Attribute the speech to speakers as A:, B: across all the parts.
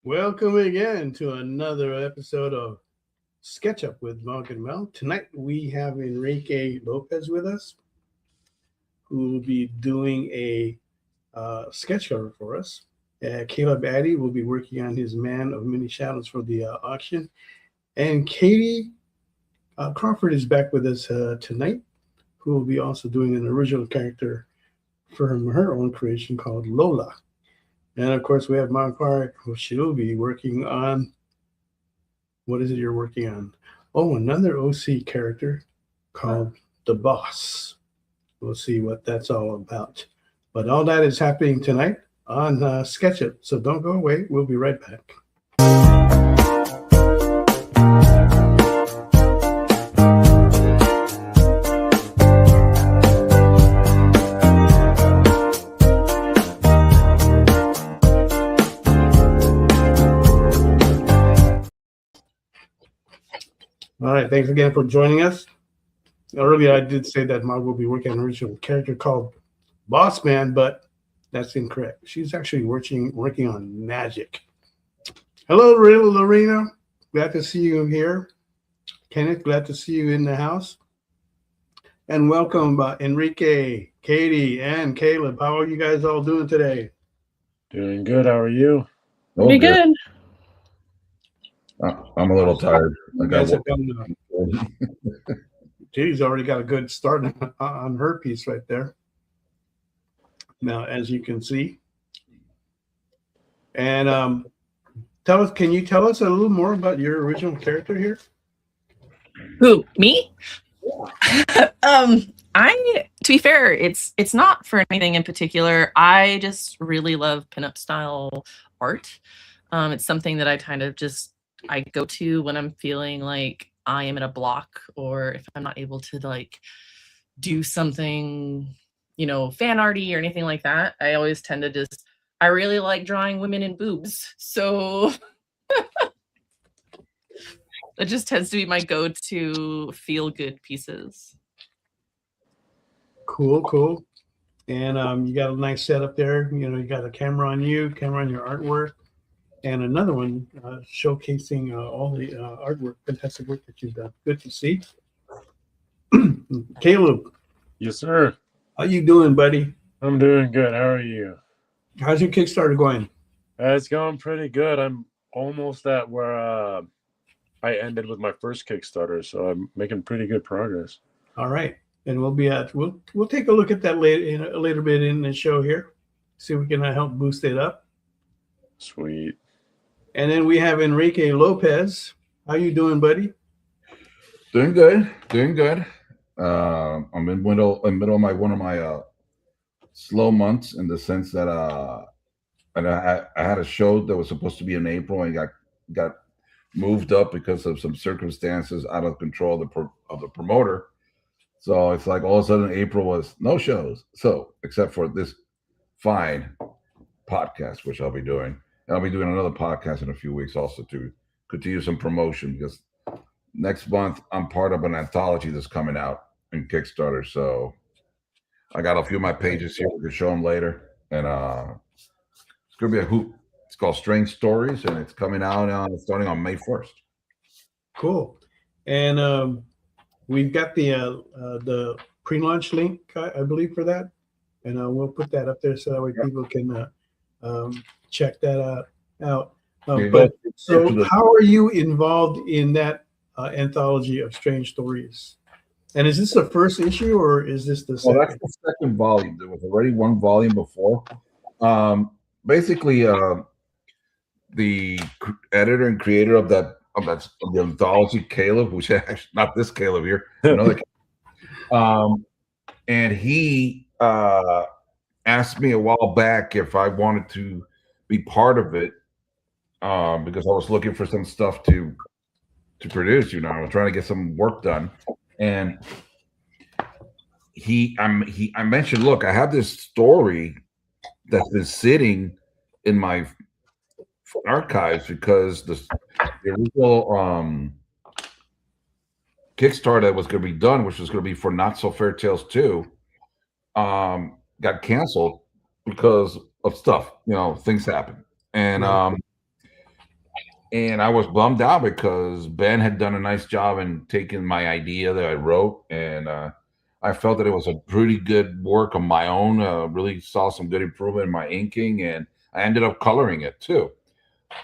A: Welcome again to another episode of Sketch Up with Mog and Mel. Tonight we have Enrique Lopez with us, who will be doing a sketch cover for us. Caleb Ady will be working on his Man of Many Shadows for the auction. And Katie Crawford is back with us tonight, who will be also doing an original character from her own creation called Lola. And of course, we have Mog, who she'll be working on. What is it you're working on? Oh, another OC character called The Boss. We'll see what that's all about. But all that is happening tonight on SketchUp. So don't go away. We'll be right back. All right, thanks again for joining us. Earlier, I did say that Mog will be working on an original character called Boss Man, but that's incorrect. She's actually working on magic. Hello, Lorena. Glad to see you here. Kenneth, glad to see you in the house. And welcome, Enrique, Katie, and Caleb. How are you guys all doing today?
B: Doing good. How are you?
C: Pretty good.
D: I'm a little tired.
A: Katie's already got a good start on her piece right there. Now, as you can see. And can you tell us a little more about your original character here?
C: Who, me? To be fair, it's not for anything in particular. I just really love pinup style art. It's something that I kind of I go to when I'm feeling like I am in a block, or if I'm not able to do something, fan arty or anything like that. I always tend to I really like drawing women in boobs. So that just tends to be my go-to feel good pieces.
A: Cool. And you got a nice setup there. You got a camera on your artwork. And another one showcasing all the artwork, fantastic work that you've done. Good to see. Caleb.
B: Yes, sir.
A: How you doing, buddy?
B: I'm doing good. How are you?
A: How's your Kickstarter going?
B: It's going pretty good. I'm almost at where I ended with my first Kickstarter, so I'm making pretty good progress.
A: All right. And we'll take a look at that later bit in the show here. See if we can help boost it up.
B: Sweet.
D: And
A: then we have Enrique Lopez. How you doing, buddy?
D: Doing good. I'm in middle of one of my slow months, in the sense that I had a show that was supposed to be in April and got moved up because of some circumstances out of control of the promoter. So it's like all of a sudden April was no shows. So except for this fine podcast, which I'll be doing. And I'll be doing another podcast in a few weeks also to continue some promotion, because next month I'm part of an anthology that's coming out in Kickstarter. So I got a few of my pages here. We can show them later. And it's going to be a hoot. It's called Strange Stories, and it's coming out starting on May 1st.
A: Cool. And we've got the pre-launch link, I believe, for that. And we'll put that up there so that way people can check that out. So how are you involved in that anthology of strange stories? And is this the first issue, or is this the second?
D: Well, that's the second volume. There was already one volume before. Basically, the editor and creator of the anthology, Caleb, which actually not this Caleb here, another and he asked me a while back if I wanted to be part of it, because I was looking for some stuff to produce. I was trying to get some work done, and I mentioned, look, I have this story that's been sitting in my archives because the original Kickstarter that was going to be done, which was going to be for Not So Fair Tales 2, got canceled because of stuff. Things happen. And And I was bummed out because Ben had done a nice job in taking my idea that I wrote, and I felt that it was a pretty good work on my own. Really saw some good improvement in my inking, and I ended up coloring it too.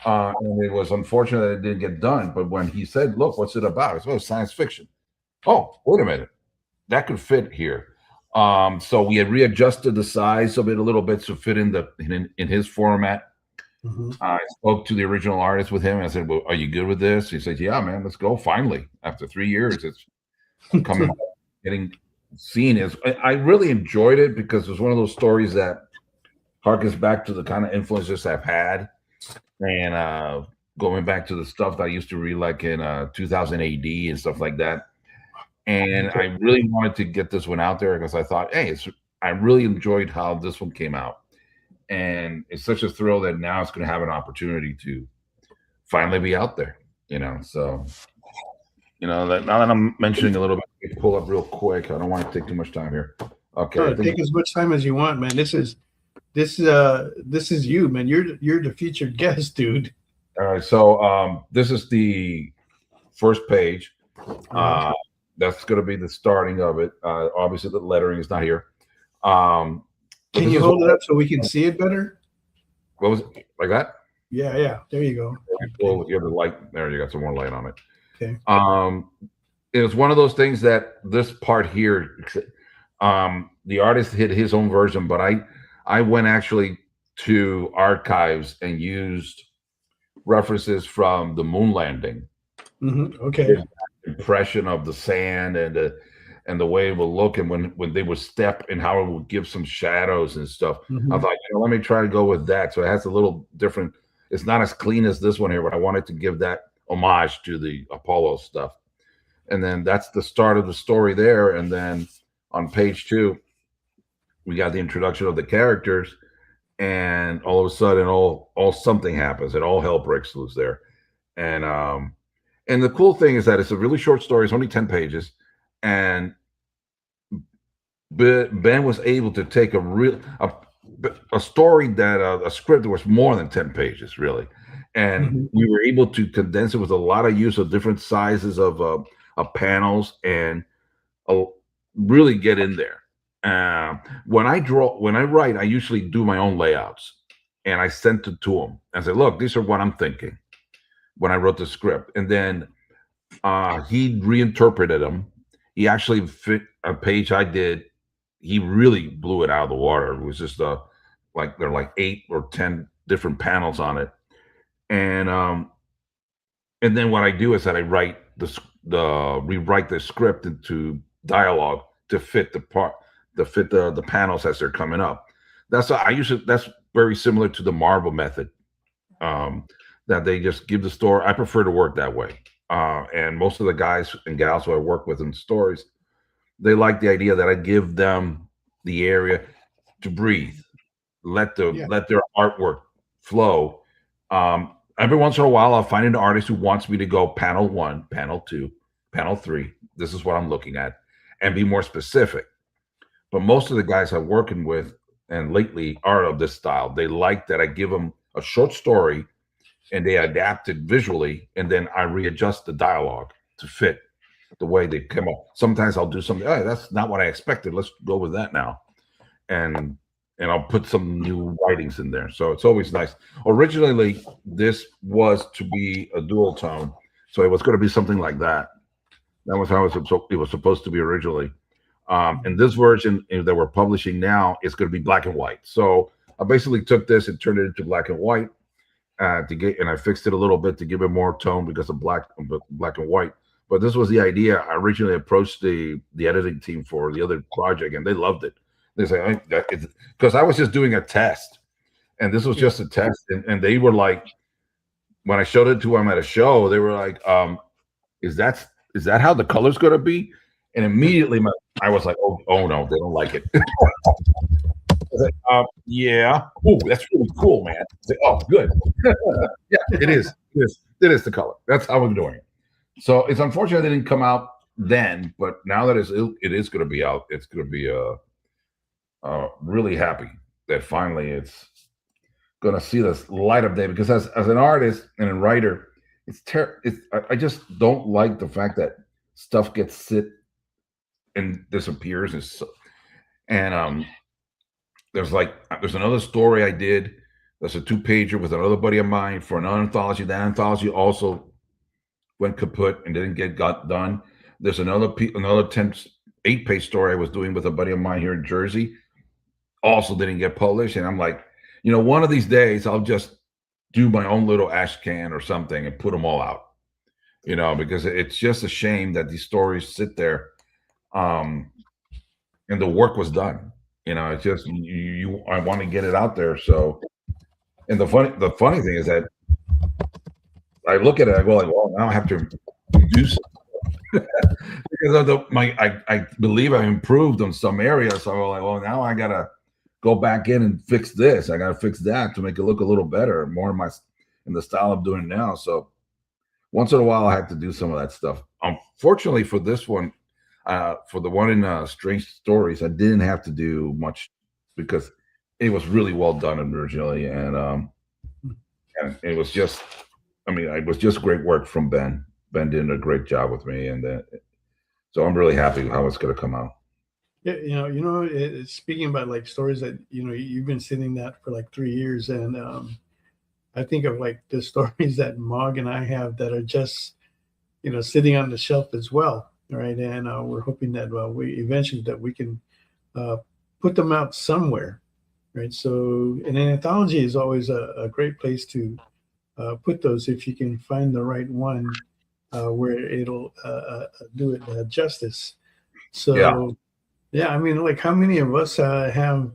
D: And it was unfortunate that it didn't get done. But when he said, "Look, what's it about?" I said, "Oh, science fiction." Oh, wait a minute, that could fit here. So we had readjusted the size of it a little bit to fit in his format.
A: Mhm.
D: I spoke to the original artist with him. And I said, "Well, are you good with this?" He said, "Yeah, man, let's go." Finally, after 3 years, it's coming, getting seen. As I really enjoyed it because it was one of those stories that harkens back to the kind of influences I've had, and going back to the stuff that I used to read, like in 2000 AD and stuff like that. And I really wanted to get this one out there because I thought, hey, I really enjoyed how this one came out. And it's such a thrill that now it's going to have an opportunity to finally be out there, So, that now that I'm mentioning a little bit, let me pull up real quick. I don't want to take too much time here. Okay.
A: No, take as much time as you want, man. This is you, man. You're the featured guest, dude.
D: All right. So this is the first page. That's going to be the starting of it. Obviously, the lettering is not here.
A: Can you hold it up so we can see it better?
D: What was it? Like that?
A: Yeah. There you go.
D: Well, you have the light there. You got some more light on it.
A: Okay.
D: It was one of those things that this part here, the artist hit his own version, but I went actually to archives and used references from the moon landing.
A: Mm-hmm. Okay.
D: Impression of the sand and the way it will look, and when they would step and how it would give some shadows and stuff.
A: Mm-hmm.
D: I thought, let me try to go with that. So it has a little different. It's not as clean as this one here, but I wanted to give that homage to the Apollo stuff. And then that's the start of the story there. And then on page 2, we got the introduction of the characters, and all of a sudden, all something happens, and all hell breaks loose there. And the cool thing is that it's a really short story. It's only 10 pages. And Ben was able to take a story that a script that was more than 10 pages, really. And we were able to condense it with a lot of use of different sizes of panels and really get in there. When I write, I usually do my own layouts, and I sent it to him. I said, "Look, these are what I'm thinking." When I wrote the script, and then he reinterpreted them. He actually fit a page I did. He really blew it out of the water. It was just like there are like 8 or 10 different panels on it, and then what I do is that I rewrite the script into dialogue to fit the panels as they're coming up. That's very similar to the Marvel method. That they just give the story. I prefer to work that way. And most of the guys and gals who I work with in stories, they like the idea that I give them the area to breathe, let their artwork flow. Every once in a while, I'll find an artist who wants me to go panel 1, panel 2, panel 3. This is what I'm looking at, and be more specific. But most of the guys I'm working with, and lately, are of this style. They like that I give them a short story, and they adapt it visually, and then I readjust the dialogue to fit the way they come up. Sometimes I'll do something, hey, that's not what I expected. Let's go with that now. And I'll put some new writings in there. So it's always nice. Originally, this was to be a dual tone. So it was going to be something like that. That was how it was supposed to be originally. And this version that we're publishing now is going to be black and white. So I basically took this and turned it into black and white. And I fixed it a little bit to give it more tone because of black and white. But this was the idea. I originally approached the editing team for the other project, and they loved it. They say, because I was just doing a test, and this was just a test, and they were like, when I showed it to them at a show, they were like, "Is that how the color's going to be?" And immediately I was like, "Oh no, they don't like it." Like, yeah. Oh, that's really cool, man. Like, oh, good. Yeah, it is. It is the color. That's how I'm doing it. So it's unfortunate it didn't come out then, but now that it is going to be out, it's going to be really happy that finally it's going to see this light of day. Because as an artist and a writer, I just don't like the fact that stuff gets sit and disappears. And there's another story I did. That's a 2-pager with another buddy of mine for an anthology. That anthology also went kaput and didn't got done. There's another 8-page story I was doing with a buddy of mine here in Jersey. Also didn't get published. And I'm like, one of these days I'll just do my own little ash can or something and put them all out, because it's just a shame that these stories sit there. And the work was done. It's just I want to get it out there. So, and the funny thing is that I look at it, I go like, well, now I have to do something because I believe I improved on some areas. So I'm like, well, now I gotta go back in and fix this. I gotta fix that to make it look a little better, more in the style I'm doing now. So once in a while, I have to do some of that stuff. Unfortunately, for this one, for the one in Strange Stories, I didn't have to do much because it was really well done originally, and it was just, it was just great work from Ben. Ben did a great job with me, and so I'm really happy how it's going to come out.
A: Yeah, speaking about like stories that you've been sitting that for like 3 years, and I think of like the stories that Mog and I have that are just sitting on the shelf as well. Right, and we're hoping that we can put them out somewhere, right? So an anthology is always a great place to put those if you can find the right one where it'll do it justice. So yeah, like how many of us have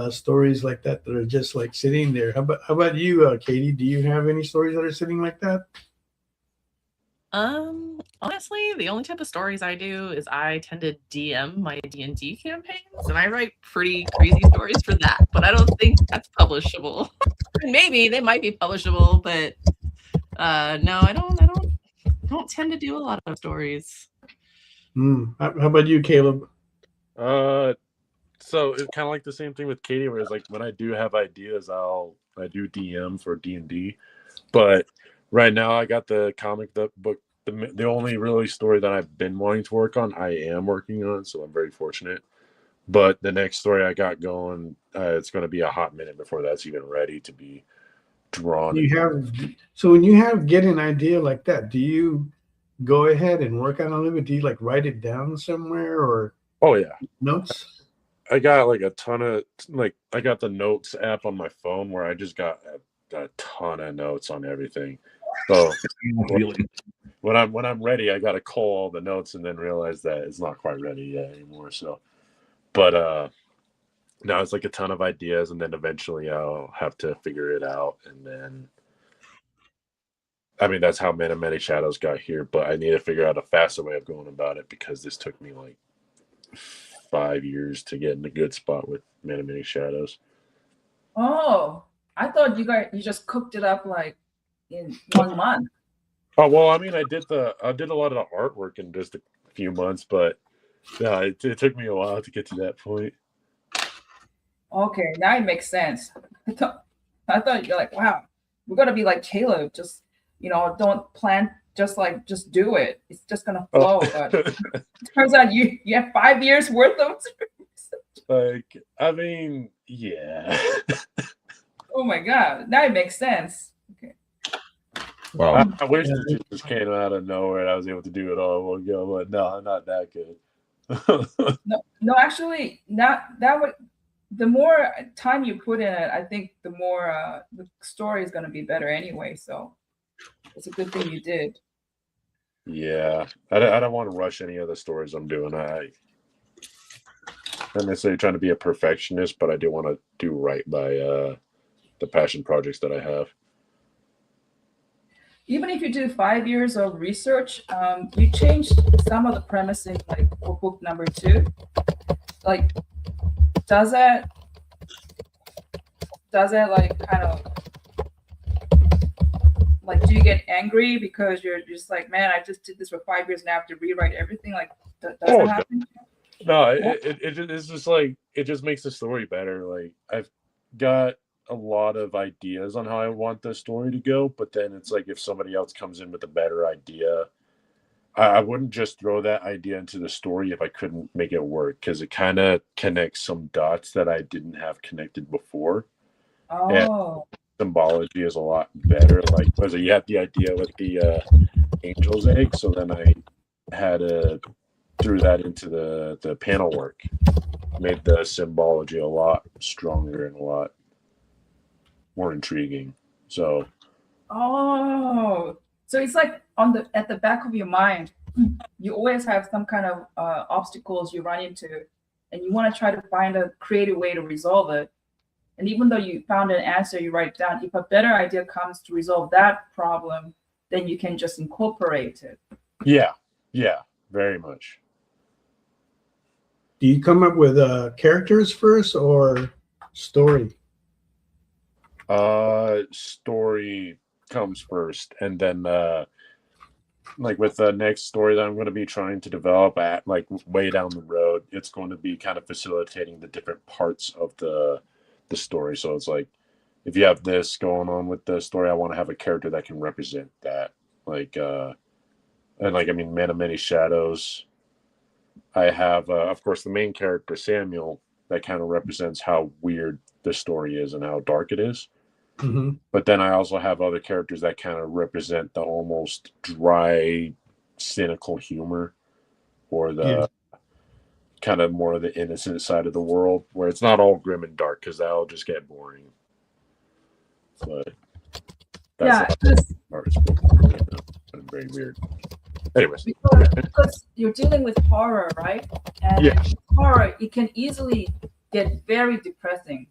A: stories like that are just like sitting there? How about you, Katie? Do you have any stories that are sitting like that?
C: Honestly, the only type of stories I do is I tend to DM my D&D campaigns, and I write pretty crazy stories for that, but I don't think that's publishable. Maybe they might be publishable, but no, I don't tend to do a lot of stories.
A: How about you, Caleb?
B: So it's kind of like the same thing with Katie, where it's like when I do have ideas, I do DM for D&D, but right now I got the comic book. The only really story that I've been wanting to work on, I am working on, so I'm very fortunate. But the next story I got going, it's going to be a hot minute before that's even ready to be drawn.
A: So when you get an idea like that, do you go ahead and work on a little bit? Do you like write it down somewhere or?
B: Oh yeah,
A: notes.
B: I got like a ton of I got the notes app on my phone where I just got a ton of notes on everything. So when I'm ready, I got to call all the notes and then realize that it's not quite ready yet anymore. So, but now it's like a ton of ideas, and then eventually I'll have to figure it out, and then that's how Men of Many Shadows got here. But I need to figure out a faster way of going about it because this took me like 5 years to get in a good spot with Men of Many Shadows.
E: Oh, I thought you just cooked it up like in 1 month.
B: Oh well, I did a lot of the artwork in just a few months, but yeah, it took me a while to get to that point.
E: Okay, now it makes sense. I thought you're like, wow, we're gonna be like Caleb, just don't plan, just do it. It's just gonna flow. But it turns out you have 5 years worth of.
B: Yeah.
E: Oh my God, now it makes sense. Okay.
B: Well, I wish it just came out of nowhere and I was able to do it all in one go, but no, I'm not that good.
E: No, actually, that would. The more time you put in it, I think the more the story is going to be better anyway. So it's a good thing you did.
B: Yeah, I don't want to rush any of the stories I'm doing. I'm not necessarily trying to be a perfectionist, but I do want to do right by the passion projects that I have.
E: Even if you do 5 years of research, you changed some of the premises, like for book number 2. Like, does that like kind of like, do you get angry because you're just like, man, I just did this for 5 years and I have to rewrite everything? Like, does that happen?
B: No, it's just like, it just makes the story better. Like, I've got a lot of ideas on how I want the story to go, but then it's like if somebody else comes in with a better idea, I wouldn't just throw that idea into the story if I couldn't make it work, because it kind of connects some dots that I didn't have connected before. And
E: Oh,
B: symbology is a lot better. Like, was it you had the idea with the angel's egg, so then I had threw that into the panel work, made the symbology a lot stronger and a lot more intriguing. So
E: oh, so it's like at the back of your mind, you always have some kind of obstacles you run into, and you want to try to find a creative way to resolve it. And even though you found an answer, you write it down. If a better idea comes to resolve that problem, then you can just incorporate it.
B: yeah, very much.
A: Do you come up with characters first or story?
B: Story comes first, and then like with the next story that I'm going to be trying to develop at like way down the road, it's going to be kind of facilitating the different parts of the story. So it's like, if you have this going on with the story, I want to have a character that can represent that. Like and like, I mean, Man of Many Shadows, I have of course the main character Samuel, that kind of represents how weird the story is and how dark it is.
A: Mm-hmm.
B: But then I also have other characters that kind of represent the almost dry, cynical humor, or the kind of more of the innocent side of the world, where it's not all grim and dark, because that'll just get boring. But that's very weird. Anyways,
E: because you're dealing with horror, right? And
B: Yeah.
E: horror, it can easily get very depressing,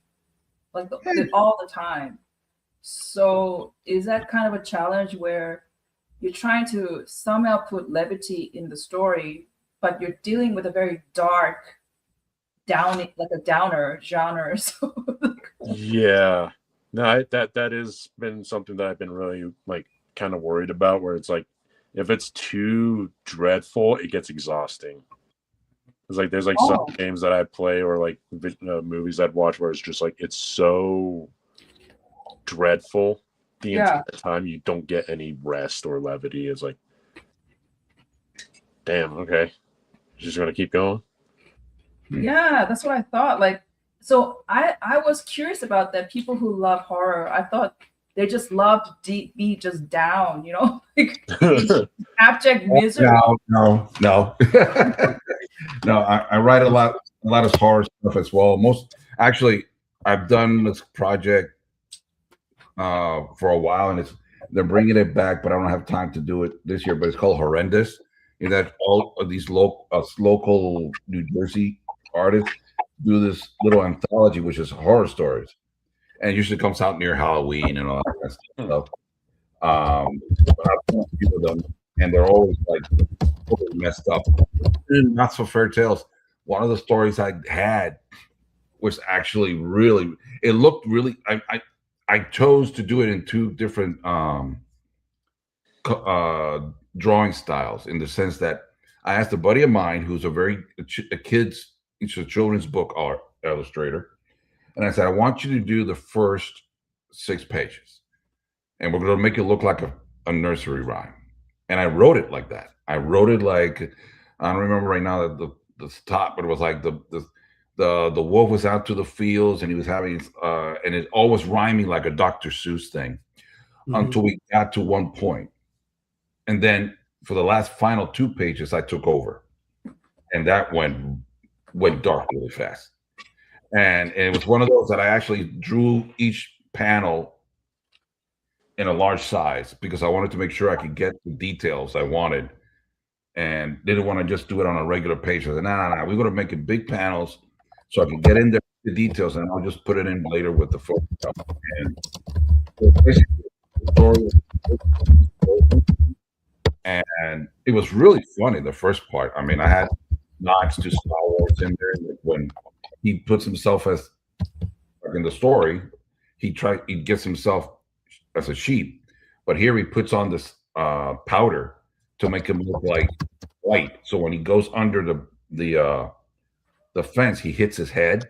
E: like all the time. So is that kind of a challenge where you're trying to somehow put levity in the story, but you're dealing with a very dark, like a downer genre? So
B: yeah, no, that has been something that I've been really like kind of worried about, where it's like, if it's too dreadful, it gets exhausting. It's like there's like some games that I play, or like movies I'd watch, where it's just like, it's so dreadful the entire time, you don't get any rest or levity. It's like, damn, okay, just gonna keep going.
E: yeah, that's what I thought. Like, so I was curious about that. People who love horror, I thought they just loved be just down, like abject misery.
D: No. No, I write a lot of horror stuff as well. Actually, I've done this project for a while, and they're bringing it back, but I don't have time to do it this year. But it's called Horrendous. And that all of these local New Jersey artists do this little anthology, which is horror stories, and it usually comes out near Halloween and all that stuff. I've people done, and they're always like totally messed up. Not so fairy tales. One of the stories I had was actually really. It looked really. I chose to do it in two different drawing styles, in the sense that I asked a buddy of mine who's it's a children's book art illustrator, and I said, I want you to do the first 6 pages, and we're going to make it look like a nursery rhyme. And I wrote it like that. I wrote it like, I don't remember right now the top, but it was like the wolf was out to the fields, and he was having and it all was rhyming like a Dr. Seuss thing, until we got to one point. And then for the last final 2 pages, I took over, and that went dark really fast. And it was one of those that I actually drew each panel in a large size, because I wanted to make sure I could get the details I wanted, and didn't want to just do it on a regular page. I said, no, we're going to make it big panels so I can get in there the details, and I'll just put it in later with the Photoshop. And so basically, the story and it was really funny, the first part. I mean, I had nods to Star Wars in there. Like when he puts himself as, like in the story, he gets himself as a sheep, but here he puts on this powder to make him look like white. So when he goes under the fence, he hits his head,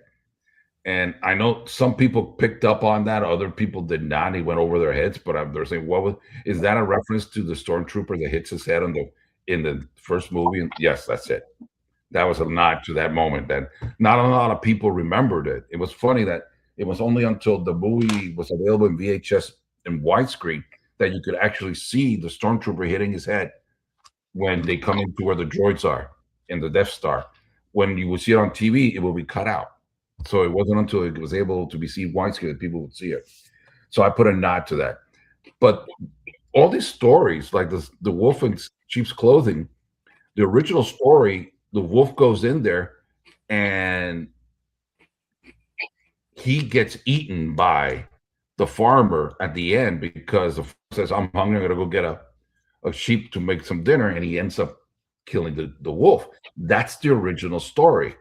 D: And I know some people picked up on that, other people did not. He went over their heads, but they're saying, is that a reference to the stormtrooper that hits his head in the first movie? And yes, that's it. That was a nod to that moment that not a lot of people remembered it. It was funny that it was only until the movie was available in VHS and widescreen that you could actually see the stormtrooper hitting his head when they come into where the droids are in the Death Star. When you would see it on TV, it will be cut out. So it wasn't until it was able to be seen widescreen that people would see it. So I put a nod to that. But all these stories, like the wolf in sheep's clothing, the original story, the wolf goes in there and he gets eaten by the farmer at the end because the farmer says, I'm hungry, I'm going to go get a sheep to make some dinner. And he ends up killing the wolf. That's the original story.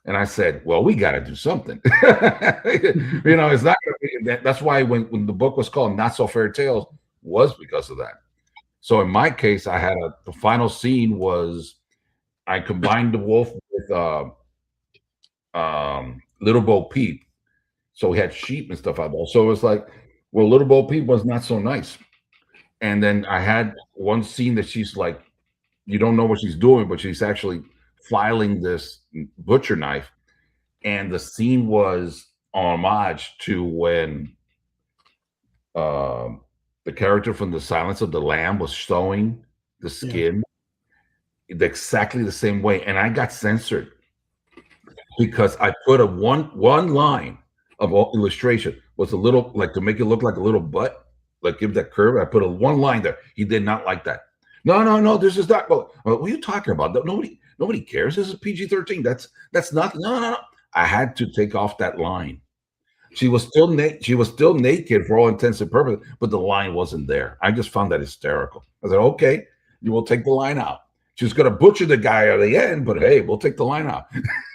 D: And I said, well, we got to do something. It's not gonna be, that's why when the book was called Not So Fairy Tales was because of that. So in my case, I had the final scene was I combined the wolf with Little Bo Peep. So we had sheep and stuff out there. So it was like, well, Little Bo Peep was not so nice. And then I had one scene that she's like, you don't know what she's doing, but she's actually filing this butcher knife. And the scene was homage to when the character from The Silence of the Lamb was showing the skin exactly the same way. And I got censored because I put a one line of illustration was a little, like, to make it look like a little butt, like give that curve. I put one line there. He did not like that. No, this is not. Well, what are you talking about? Nobody cares. This is PG-13. That's not. No. I had to take off that line. She was still naked for all intents and purposes, but the line wasn't there. I just found that hysterical. I said, okay, you will take the line out. She's going to butcher the guy at the end, but hey, we'll take the line out.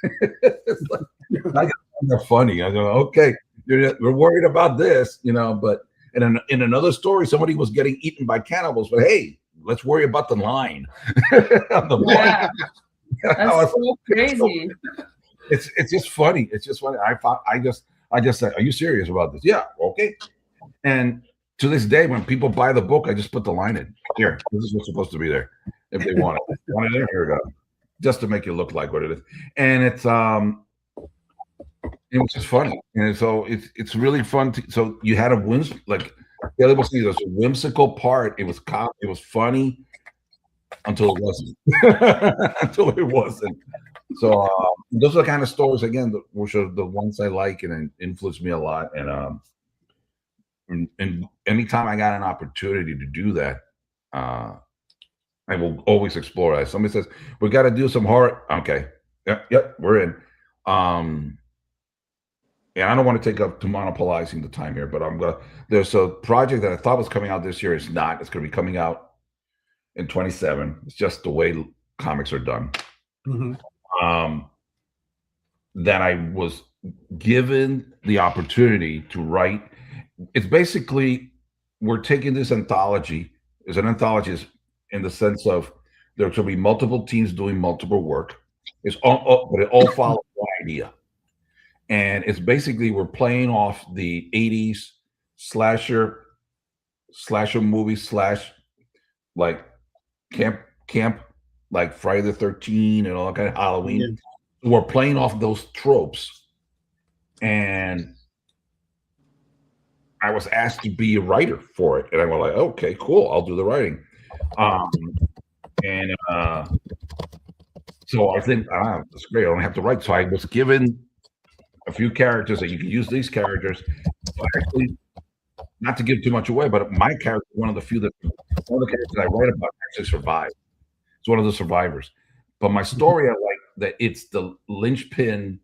D: I got that funny. I go, okay, we're worried about this, but in another story, somebody was getting eaten by cannibals, but hey, let's worry about the line.
E: Yeah. That's so crazy.
D: It's just funny. It's just funny. I just said, are you serious about this? Yeah, okay. And to this day, when people buy the book, I just put the line in. Here, this is what's supposed to be there. If they want it. Want it in? Here we go. Just to make it look like what it is. And it was just funny. And so it's really fun. So you had a like Caleb will see, there's a whimsical part. It was funny until it wasn't. So those are the kind of stories, again, which are the ones I like and influenced me a lot. And anytime I got an opportunity to do that, I will always explore that. Somebody says, we got to do some horror. Okay. Yep, we're in. Yeah, I don't want to take up to monopolizing the time here, but there's a project that I thought was coming out this year. It's not. It's going to be coming out in 27. It's just the way comics are done.
A: Mm-hmm.
D: That I was given the opportunity to write. It's basically, we're taking this anthology. It's an anthology in the sense of there's going to be multiple teams doing multiple work. But it all follows one idea. And it's basically, we're playing off the 80s slasher movie / like camp, like Friday the 13th and all that kind of Halloween. Yeah. We're playing off those tropes. And I was asked to be a writer for it. And I was like, okay, cool, I'll do the writing. So I think, that's great, I don't have to write. So I was given a few characters that you can use these characters. Actually, not to give too much away, but my character, one of the characters I write about actually survived. It's one of the survivors. But my story, I like that it's the linchpin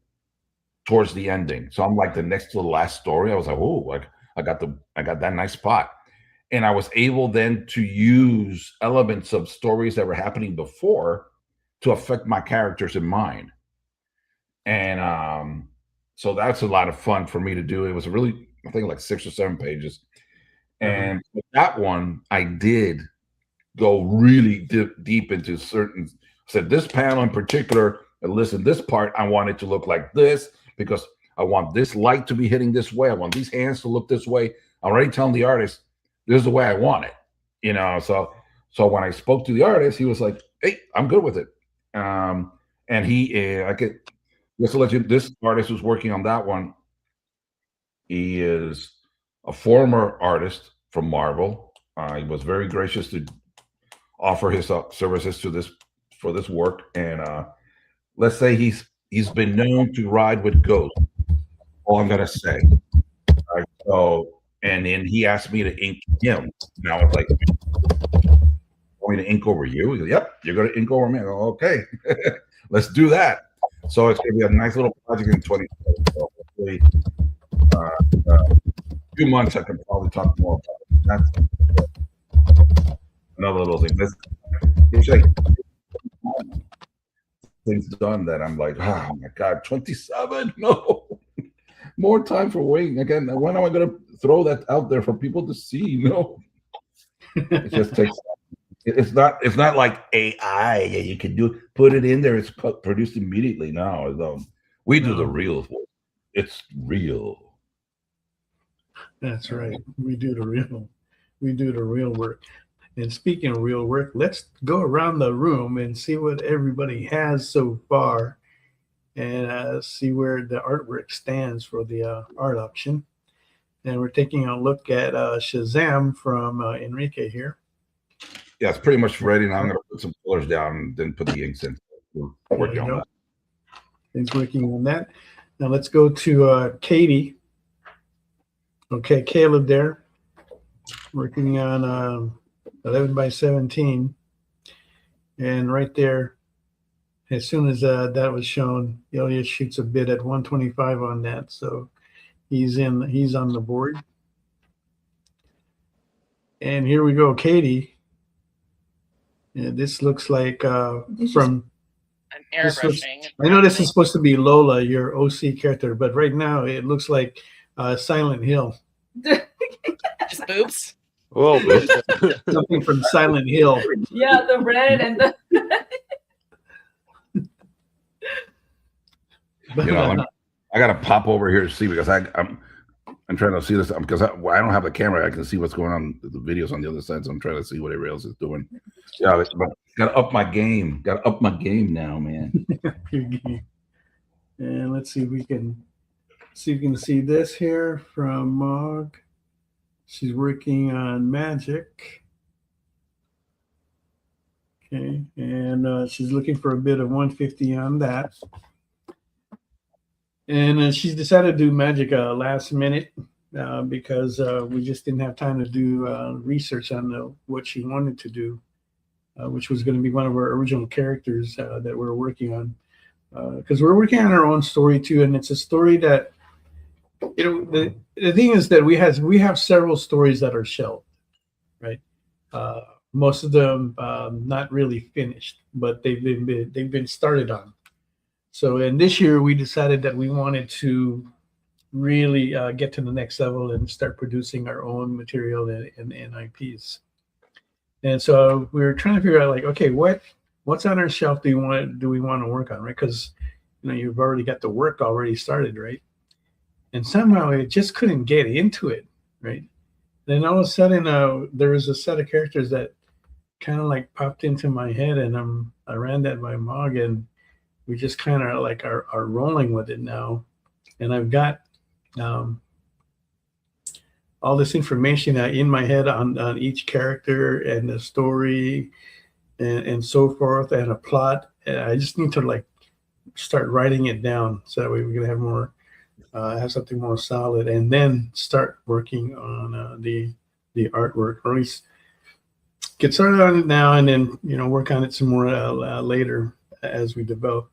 D: towards the ending. So I'm like the next to the last story. I was like, oh, like I got that nice spot. And I was able then to use elements of stories that were happening before to affect my characters in mind. And so that's a lot of fun for me to do. It was really, I think, like 6 or 7 pages. And with that one, I did go really deep into certain, said this panel in particular, and listen, this part, I want it to look like this, because I want this light to be hitting this way. I want these hands to look this way. I'm already telling the artist, this is the way I want it. You know, so when I spoke to the artist, he was like, hey, I'm good with it. And I could just to let you, this artist who's working on that one, he is a former artist from Marvel. He was very gracious to offer his services to this for this work. And let's say he's been known to ride with ghosts. All I'm gonna say. So, and then he asked me to ink him. Now it's like, want me to ink over you? He goes, yep, you're gonna ink over me. I go, okay, let's do that. So it's gonna be a nice little project in 2020. So hopefully, a few months I can probably talk more about it. That's another little thing. It's like things done that I'm like, oh my God, 27? No. More time for waiting. Again, when am I going to throw that out there for people to see? No. It just takes it's not like AI. You can put it in there, it's produced immediately. No, we do the real work. It's real.
A: That's right. We do the real work. And speaking of real work, let's go around the room and see what everybody has so far, and see where the artwork stands for the art auction. And we're taking a look at Shazam from Enrique here.
D: Yeah, it's pretty much ready now. I'm going to put some colors down and then put the inks in. We're working on that.
A: He's working on that. Now let's go to Katie. Okay, Caleb there, working on 11 by 17. And right there, as soon as that was shown, Ilya shoots a bid at 125 on that. So he's on the board. And here we go, Katie. Yeah, this looks like from
C: I'm airbrushing.
A: I know this is supposed to be Lola, your OC character, but right now it looks like Silent Hill.
C: Just boobs.
B: Well,
A: Something from Silent Hill.
E: Yeah, the red and the.
D: You know, I got to pop over here to see because I'm trying to see this because I don't have the camera. I can see what's going on the videos on the other side, so I'm trying to see what everybody else is doing. Yeah, but got to up my game. Got to up my game now, man.
A: And let's see if we can see this here from Mog. She's working on magic. Okay, and she's looking for a bid of 150 on that. And she's decided to do magic last minute because we just didn't have time to do research on what she wanted to do, which was going to be one of our original characters that we're working on. Because we're working on our own story too, and it's a story that, you know, the thing is that we have several stories that are shelved, right? Most of them not really finished, but they've been started on. So, and this year we decided that we wanted to really get to the next level and start producing our own material and IPs. And so we were trying to figure out, like, okay, what's on our shelf do we want to work on, right? Because, you know, you've already got the work already started, right? And somehow it just couldn't get into it, right? Then all of a sudden there was a set of characters that kind of like popped into my head, and I ran that by Mog, and we just kind of like are rolling with it now. And I've got all this information in my head on each character and the story and so forth, and a plot. And I just need to like start writing it down so that way we can have more, have something more solid, and then start working on the artwork, or at least get started on it now, and then, you know, work on it some more later as we develop.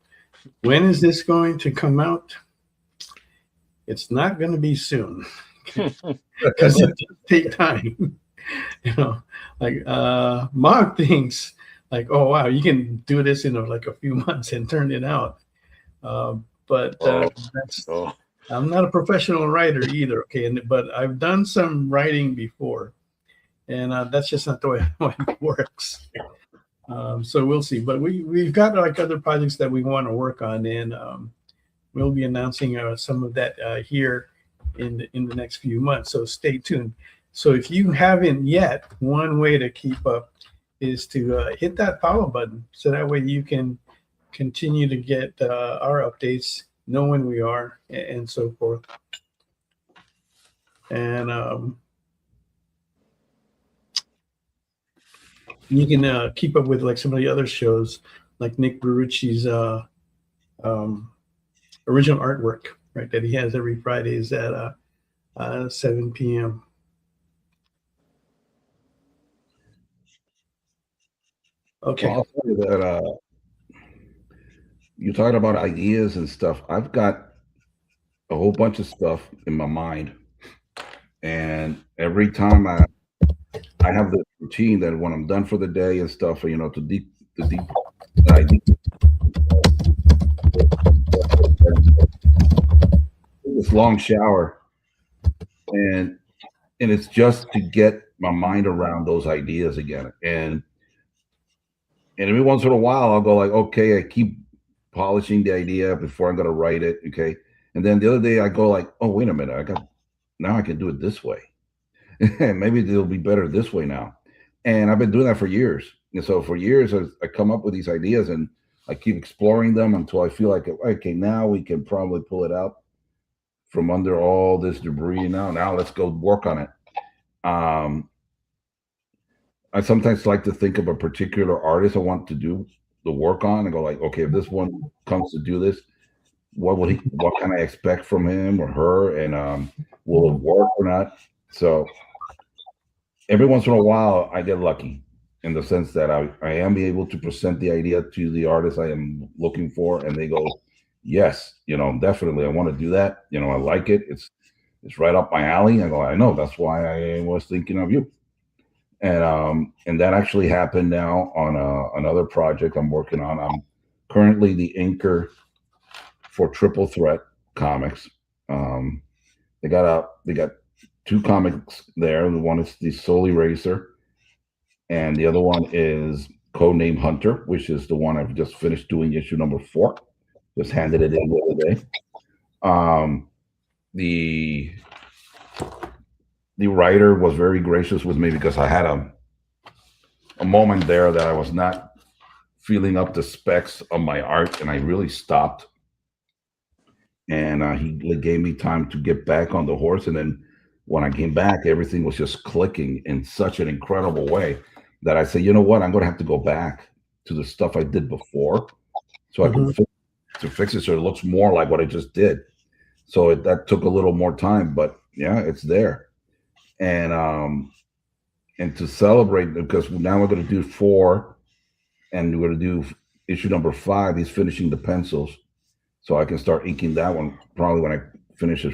A: When is this going to come out? It's not going to be soon because it does take time. You know, like Mog thinks like, oh wow, you can do this in like a few months and turn it out. But I'm not a professional writer either. Okay, but I've done some writing before, and that's just not the way it works. So we'll see. But we've got like other projects that we want to work on, and we'll be announcing some of that here in the next few months. So stay tuned. So if you haven't yet, one way to keep up is to hit that follow button, so that way you can continue to get our updates, know when we are, and so forth. And you can keep up with like some of the other shows, like Nick Barucci's original artwork, right, that he has every Fridays at 7 p.m. Okay.
D: Well, I'll tell you that you talked about ideas and stuff. I've got a whole bunch of stuff in my mind, and every time I have this routine that when I'm done for the day and stuff, you know, this long shower, and it's just to get my mind around those ideas again. And every once in a while, I'll go like, okay, I keep polishing the idea before I'm going to write it. Okay. And then the other day I go like, oh, wait a minute. Now I can do it this way. Maybe it'll be better this way now. And I've been doing that for years. And so for years, I come up with these ideas and I keep exploring them until I feel like, okay, now we can probably pull it out from under all this debris. Now let's go work on it. I sometimes like to think of a particular artist I want to do the work on and go like, okay, if this one comes to do this, what can I expect from him or her? And will it work or not? So every once in a while I get lucky in the sense that I am able to present the idea to the artist I am looking for, and they go, yes, you know, definitely I want to do that. You know, I like it. It's right up my alley. I go, I know, that's why I was thinking of you. And that actually happened now on another project I'm working on. I'm currently the inker for Triple Threat Comics. They got two comics there. The one is the Soul Eraser, and the other one is Codename Hunter, which is the one I've just finished doing, issue number 4. Just handed it in the other day. The writer was very gracious with me because I had a moment there that I was not feeling up to specs of my art, and I really stopped. And he gave me time to get back on the horse. And then when I came back, everything was just clicking in such an incredible way that I said, you know what, I'm going to have to go back to the stuff I did before so I can fix it so it looks more like what I just did. So that took a little more time, but yeah, it's there. And to celebrate, because now we're going to do 4, and we're going to do issue number 5. He's finishing the pencils, so I can start inking that one probably when I finish a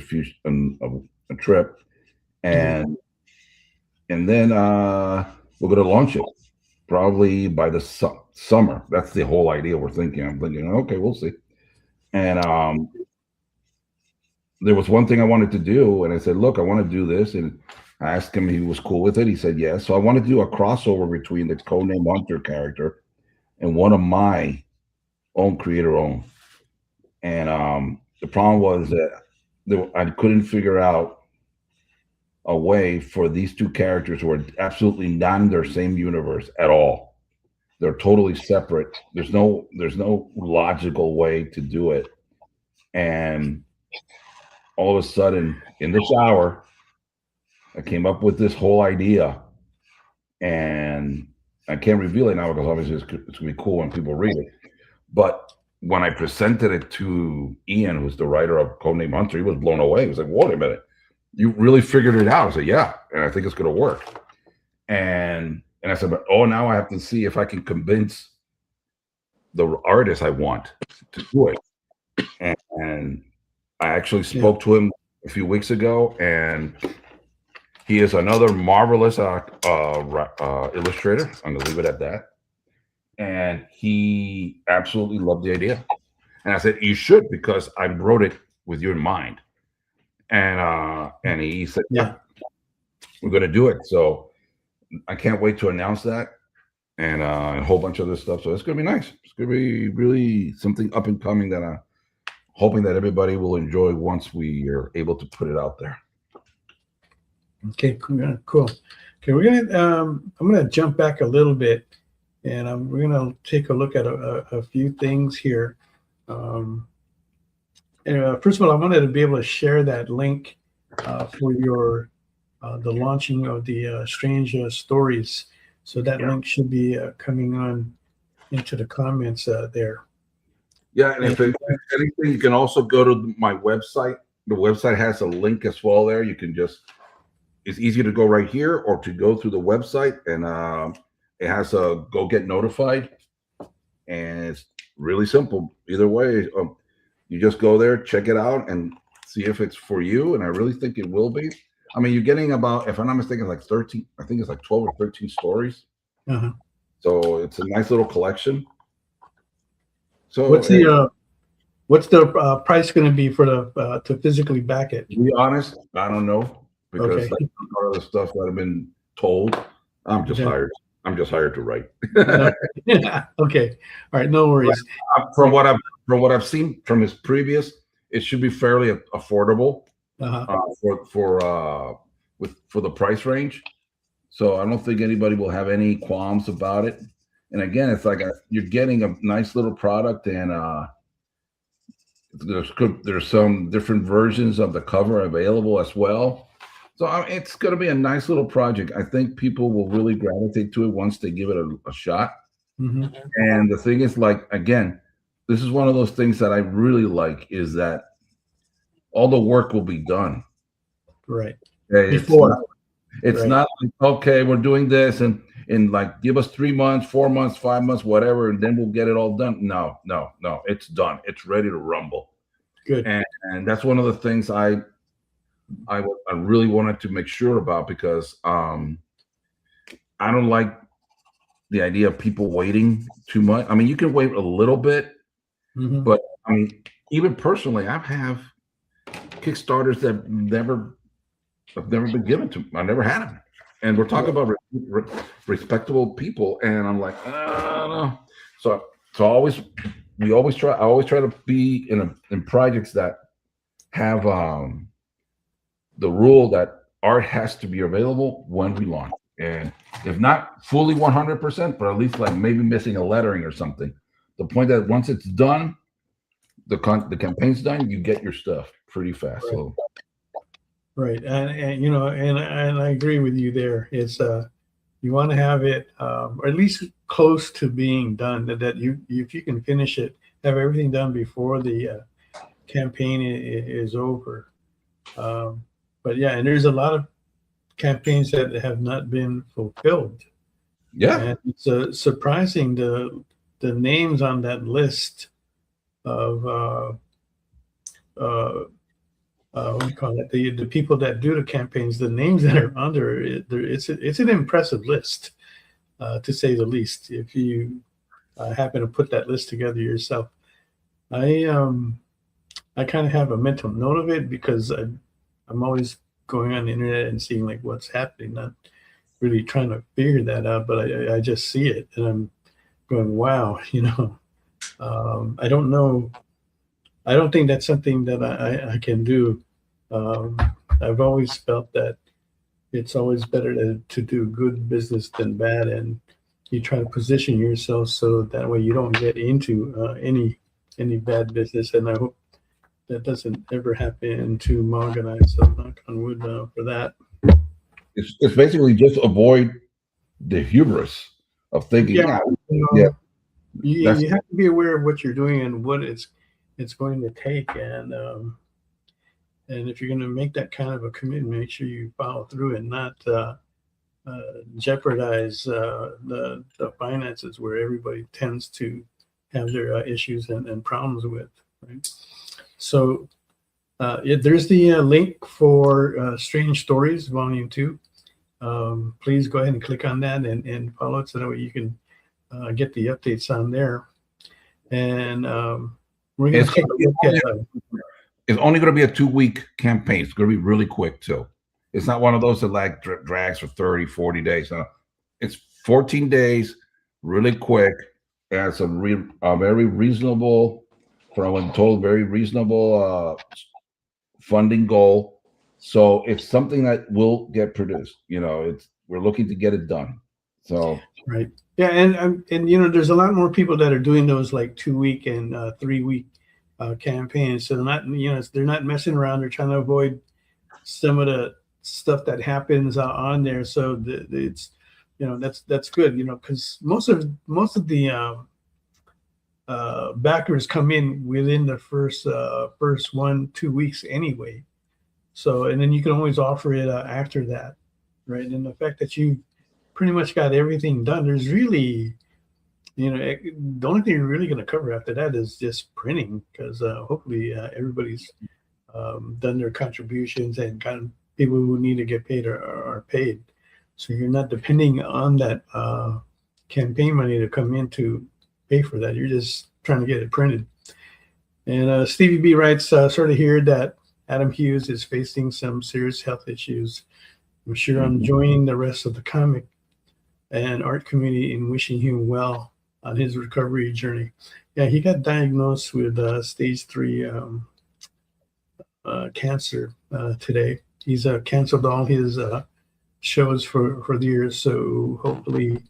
D: trip, and then we're going to launch it probably by the summer. That's the whole idea we're thinking. I'm thinking, okay, we'll see. And there was one thing I wanted to do, and I said, look, I want to do this, and I asked him if he was cool with it. He said yes. So I wanted to do a crossover between the Codename Hunter character and one of my own creator-owned. And the problem was that I couldn't figure out a way for these two characters who are absolutely not in their same universe at all. They're totally separate. There's no logical way to do it. And all of a sudden, in the shower, I came up with this whole idea, and I can't reveal it now because obviously it's going to be cool when people read it. But when I presented it to Ian, who's the writer of Codename Hunter, he was blown away. He was like, wait a minute, you really figured it out? I said, yeah, and I think it's going to work. And I said, but now I have to see if I can convince the artist I want to do it. And I actually spoke to him a few weeks ago, and he is another marvelous illustrator. I'm going to leave it at that. And he absolutely loved the idea. And I said, you should, because I wrote it with you in mind. And he said, yeah, we're going to do it. So I can't wait to announce that, and a whole bunch of other stuff. So it's going to be nice. It's going to be really something up and coming that hoping that everybody will enjoy once we are able to put it out there.
A: Okay, cool. Okay, we're gonna. I'm gonna jump back a little bit, and we're gonna take a look at a few things here. First of all, I wanted to be able to share that link for your the launching of the Strange Stories. So that link should be coming on into the comments there.
D: Yeah, and if anything, you can also go to my website. The website has a link as well there. You can just, it's easy to go right here or to go through the website, and it has a go get notified. And it's really simple. Either way, you just go there, check it out, and see if it's for you. And I really think it will be. I mean, you're getting about, if I'm not mistaken, like 13, I think it's like 12 or 13 stories. So it's a nice little collection. So
A: what's the price going to be for the to physically back it?
D: To be honest, I don't know, because
A: Okay.
D: that's part of the stuff that I've been told. I'm just hired. I'm just hired to write.
A: Yeah. Okay. All right. No worries.
D: From what I've seen from his previous, it should be fairly affordable for the price range. So I don't think anybody will have any qualms about it. And again, it's like you're getting a nice little product, and there's some different versions of the cover available as well. So it's going to be a nice little project. I think people will really gravitate to it once they give it a shot. And the thing is, like, again, this is one of those things that I really like, is that all the work will be done.
A: Right.
D: Before. It's not like, okay, we're doing this and like give us 3 months, 4 months, 5 months, whatever, and then we'll get it all done. No, it's done. It's ready to rumble.
A: Good.
D: And that's one of the things I really wanted to make sure about, because I don't like the idea of people waiting too much. I mean, you can wait a little bit, but I mean, even personally, I have Kickstarters that have never been given to me. I never had them. And we're talking about respectable people, and I'm like, no. So I always try to be in projects that have the rule that art has to be available when we launch, and if not fully 100%, but at least like maybe missing a lettering or something. The point that once it's done, the campaign's done, you get your stuff pretty fast.
A: Right.
D: So.
A: Right, and you know, and I agree with you there. It's you want to have it or at least close to being done. That you, if you can finish it, have everything done before the campaign is over. But yeah, and there's a lot of campaigns that have not been fulfilled.
D: Yeah,
A: and it's surprising the names on that list of what do you call it? The people that do the campaigns, the names that are under it, it's an impressive list, to say the least. If you happen to put that list together yourself, I kind of have a mental note of it, because I'm always going on the internet and seeing like what's happening, not really trying to figure that out, but I just see it and I'm going, wow, you know, I don't know. I don't think that's something that I can do. I've always felt that it's always better to do good business than bad, and you try to position yourself so that way you don't get into any bad business. And I hope that doesn't ever happen to Mog and I. So knock on wood for that.
D: It's basically just avoid the hubris of thinking.
A: You have to be aware of what you're doing and what it's going to take, and if you're going to make that kind of a commitment, make sure you follow through and not jeopardize the finances, where everybody tends to have their issues and problems with. Right. So there's the link for Strange Stories Volume 2. Please go ahead and click on that and follow it, so that way you can get the updates on there. And we're going to take a look at
D: it's only going to be a 2-week campaign. It's going to be really quick too. It's not one of those that like drags for 30, 40 days. No. It's 14 days, really quick. And it's a very reasonable from what I'm told, very reasonable funding goal. So it's something that will get produced. We're looking to get it done. So
A: right, yeah, and there's a lot more people that are doing those like 2-week and 3-week campaigns. So they're not messing around. They're trying to avoid some of the stuff that happens on there. So it's that's good. Because most of the backers come in within the first 1-2 weeks anyway. So, and then you can always offer it after that, right? And the fact that you pretty much got everything done, there's really, the only thing you're really going to cover after that is just printing, because hopefully everybody's done their contributions, and kind of people who need to get paid are paid. So you're not depending on that campaign money to come in to pay for that. You're just trying to get it printed. And Stevie B writes, sort of here that Adam Hughes is facing some serious health issues. I'm sure I'm joining the rest of the comic and art community in wishing him well on his recovery journey. Yeah, he got diagnosed with stage 3 cancer today. He's canceled all his shows for the year, so hopefully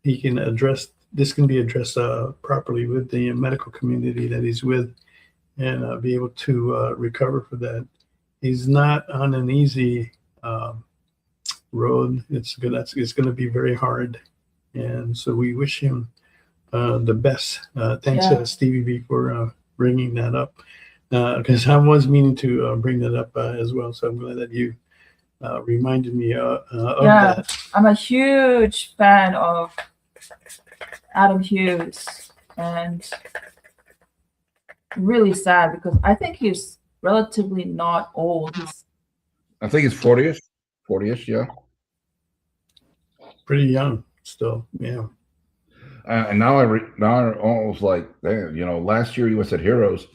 A: he can be addressed properly with the medical community that he's with, and be able to recover for that. He's not on an easy road. It's going to be very hard, and so we wish him the best. Thanks to Stevie B for bringing that up, because I was meaning to bring that up as well. So I'm glad that you reminded me of that.
E: I'm a huge fan of Adam Hughes, and really sad because I think he's relatively not old.
D: I think it's 40ish, yeah.
A: Pretty young still, yeah.
D: And now I almost like, last year he was at Heroes,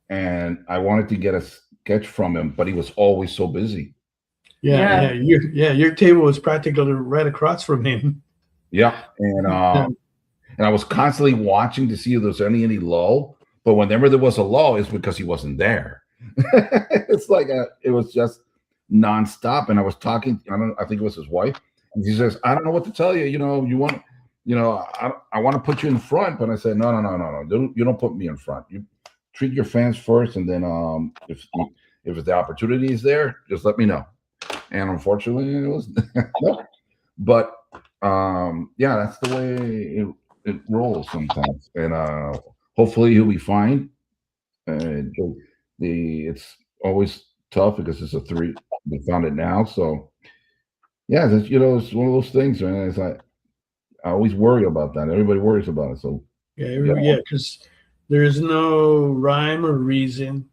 D: and I wanted to get a sketch from him, but he was always so busy.
A: Yeah. Your table was practically right across from him.
D: Yeah, and I was constantly watching to see if there's any lull, but whenever there was a lull, it's because he wasn't there. It's like it was just nonstop. And I was talking, I think it was his wife, and she says, "I don't know what to tell you. You want, I want to put you in front," but I said, "No. You don't put me in front. You treat your fans first, and then if the opportunity is there, just let me know." And unfortunately, it was no. But that's the way it rolls sometimes, and hopefully he'll be fine. It's always tough because it's a 3. We found it now, so yeah, it's one of those things, man. It's like I always worry about that. Everybody worries about it, so
A: yeah, because there is no rhyme or reason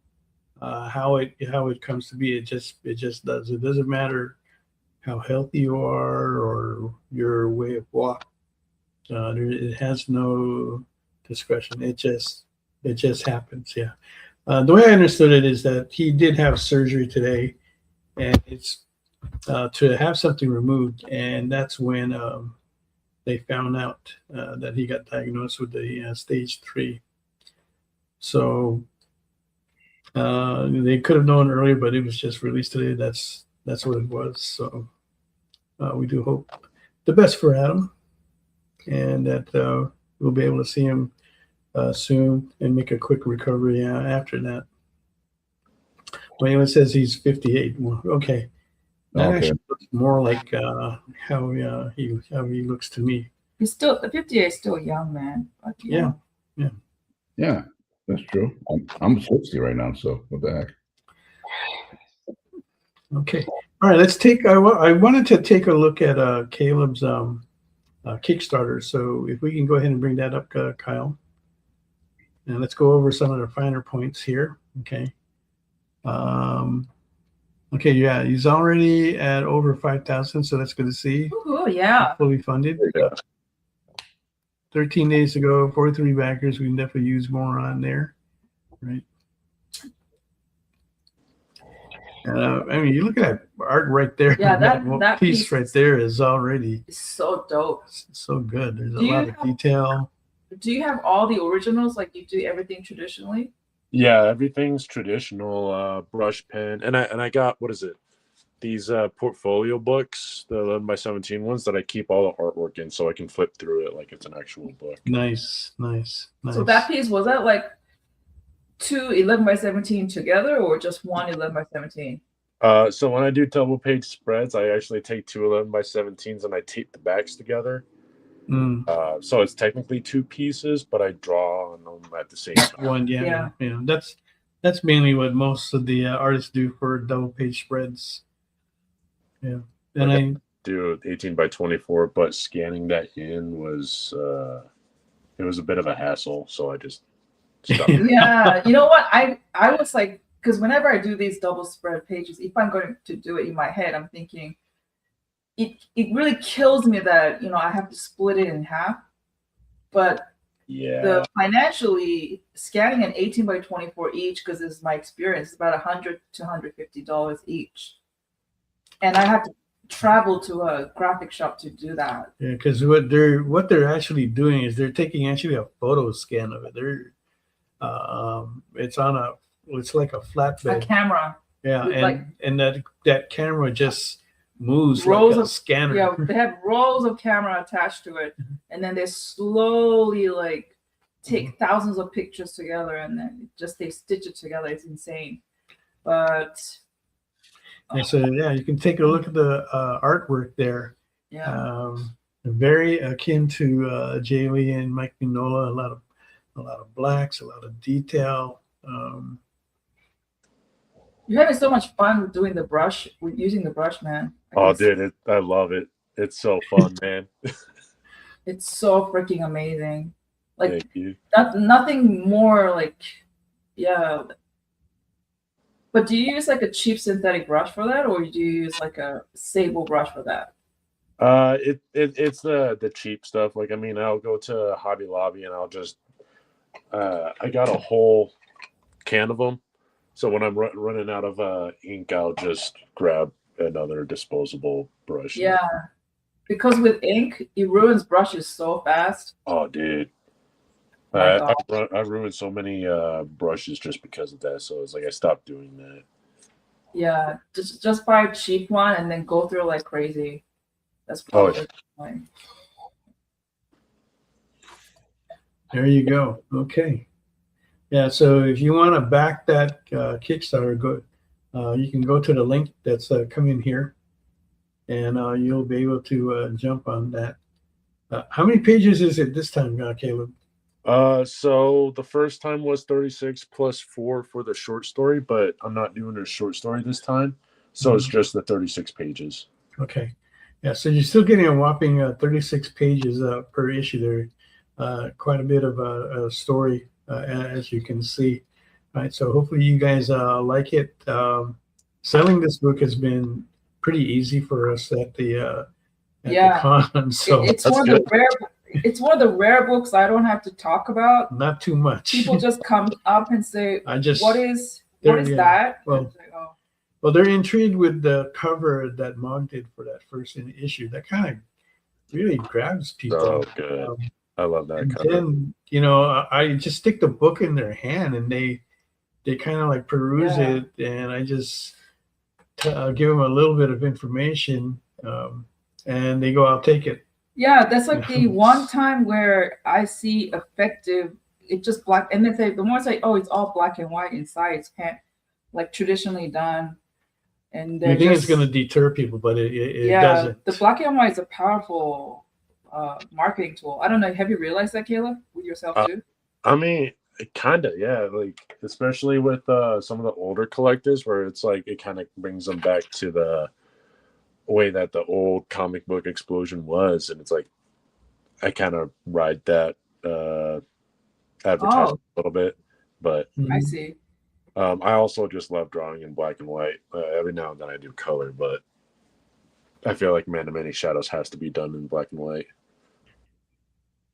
A: how it comes to be. It just does. It doesn't matter how healthy you are or your way of walk. It has no discretion. It just happens. Yeah. The way I understood it is that he did have surgery today, and it's to have something removed, and that's when they found out that he got diagnosed with the stage 3. So they could have known earlier, but it was just released today. That's what it was. So we do hope the best for Adam, and that we'll be able to see him soon and make a quick recovery after that. Well, it says he's 58. Well, okay. That actually looks more like how he looks to me.
E: He's still, the 58 is still young, man. But,
A: yeah.
D: That's true. I'm 60 right now, so what the heck?
A: Okay. All right. Let's take. I wanted to take a look at Caleb's Kickstarter. So if we can go ahead and bring that up, Kyle, and let's go over some of the finer points here. Okay. Okay. Yeah, he's already at over 5,000, so that's good to see.
E: Oh yeah.
A: Fully funded. 13 days ago, 43 backers. We can definitely use more on there, right? I mean, you look at that art right there.
E: Yeah, that
A: piece right there is already
E: so dope.
A: So good. There's a lot of detail.
E: do you have all the originals? Like you do everything traditionally?
B: Yeah, everything's traditional, brush pen, and I got, what is it? These portfolio books, the 11x17 ones that I keep all the artwork in, so I can flip through it like it's an actual book.
A: Nice.
E: So that piece, was that like two 11x17 together, or just one 11x17?
B: So when I do double page spreads, I actually take two 11x17s and I tape the backs together. So it's technically two pieces, but I draw on them at the same time.
A: One, yeah. That's mainly what most of the artists do for double page spreads. Yeah, and
B: I do 18x24, but scanning that in was it was a bit of a hassle, so I just stopped.
E: Yeah, you know what? I was like, because whenever I do these double spread pages, if I'm going to do it in my head, I'm thinking it really kills me that I have to split it in half. But the financially scanning an 18x24 each, because this is my experience, is about $100 to $150 each. And I have to travel to a graphic shop to do that.
A: Yeah, because what they're actually doing is they're taking actually a photo scan of it. They're it's like a flatbed.
E: A camera.
A: Yeah, and that camera just moves
E: rows
A: like a
E: of
A: scanner.
E: Yeah, they have rows of camera attached to it, and then they slowly take thousands of pictures together, and then they stitch it together. It's insane, but.
A: And so you can take a look at the artwork there.
E: Yeah.
A: Very akin to Jay Lee and Mike Mignola. A lot of blacks, a lot of detail.
E: You're having so much fun doing the brush, using the brush, man.
B: Dude, I love it. It's so fun, man.
E: It's so freaking amazing. Like,
B: thank you.
E: Nothing more yeah. But do you use like a cheap synthetic brush for that, or do you use like a sable brush for that?
B: It's the cheap stuff. Like, I mean, I'll go to Hobby Lobby and I'll just I got a whole can of them. So when I'm running out of ink, I'll just grab another disposable brush.
E: Yeah, because with ink, it ruins brushes so fast.
B: Oh, dude. I ruined so many brushes just because of that. So it's like I stopped doing that.
E: Yeah, just buy a cheap one and then go through like crazy. That's probably fine.
A: There you go. Okay. Yeah. So if you want to back that Kickstarter, you can go to the link that's coming here, and you'll be able to jump on that. How many pages is it this time, Caleb?
B: So the first time was 36 plus 4 for the short story, but I'm not doing a short story this time. So it's just the 36 pages.
A: Okay. Yeah. So you're still getting a whopping 36 pages per issue there. Quite a bit of a story, as you can see. All right. So hopefully you guys like it. Selling this book has been pretty easy for us at the con. So
E: it's one of the rare. It's one of the rare books I don't have to talk about.
A: Not too much.
E: People just come up and say, what is that?
A: Well, they're intrigued with the cover that Mog did for that first issue. That kind of really grabs people.
B: Oh, good. I love that cover.
A: Then, I just stick the book in their hand and they kind of like peruse it, and I just give them a little bit of information, and they go, I'll take it.
E: Yeah, that's like the one time where I see effective. It's just black, and then the more say, "Oh, it's all black and white inside. It's like traditionally done." And
A: you think it's going to deter people, but it doesn't.
E: The black and white is a powerful marketing tool. I don't know. Have you realized that, Caleb, with yourself too?
B: I mean, kind of, yeah. Like especially with some of the older collectors, where it's like it kind of brings them back to the way that the old comic book explosion was, and it's like I kind of ride that advertisement a little bit, but
E: I see.
B: I also just love drawing in black and white. Every now and then I do color, but I feel like Man of Many Shadows has to be done in black and white.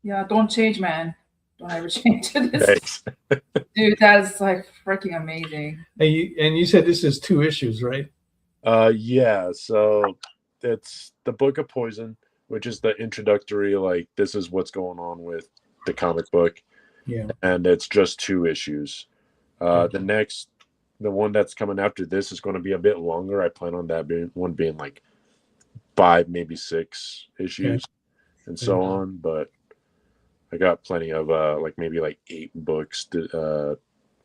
E: Yeah, don't change, man. Don't ever change to this.
B: Thanks.
E: Dude, that's like freaking amazing.
A: And you said this is 2 issues, right?
B: Yeah, so it's the Book of Poison, which is the introductory, like this is what's going on with the comic book.
A: Yeah.
B: And it's just 2 issues. The one that's coming after this is going to be a bit longer. I plan on that being like 5, maybe 6 issues, and so on. But I got plenty of like maybe like 8 books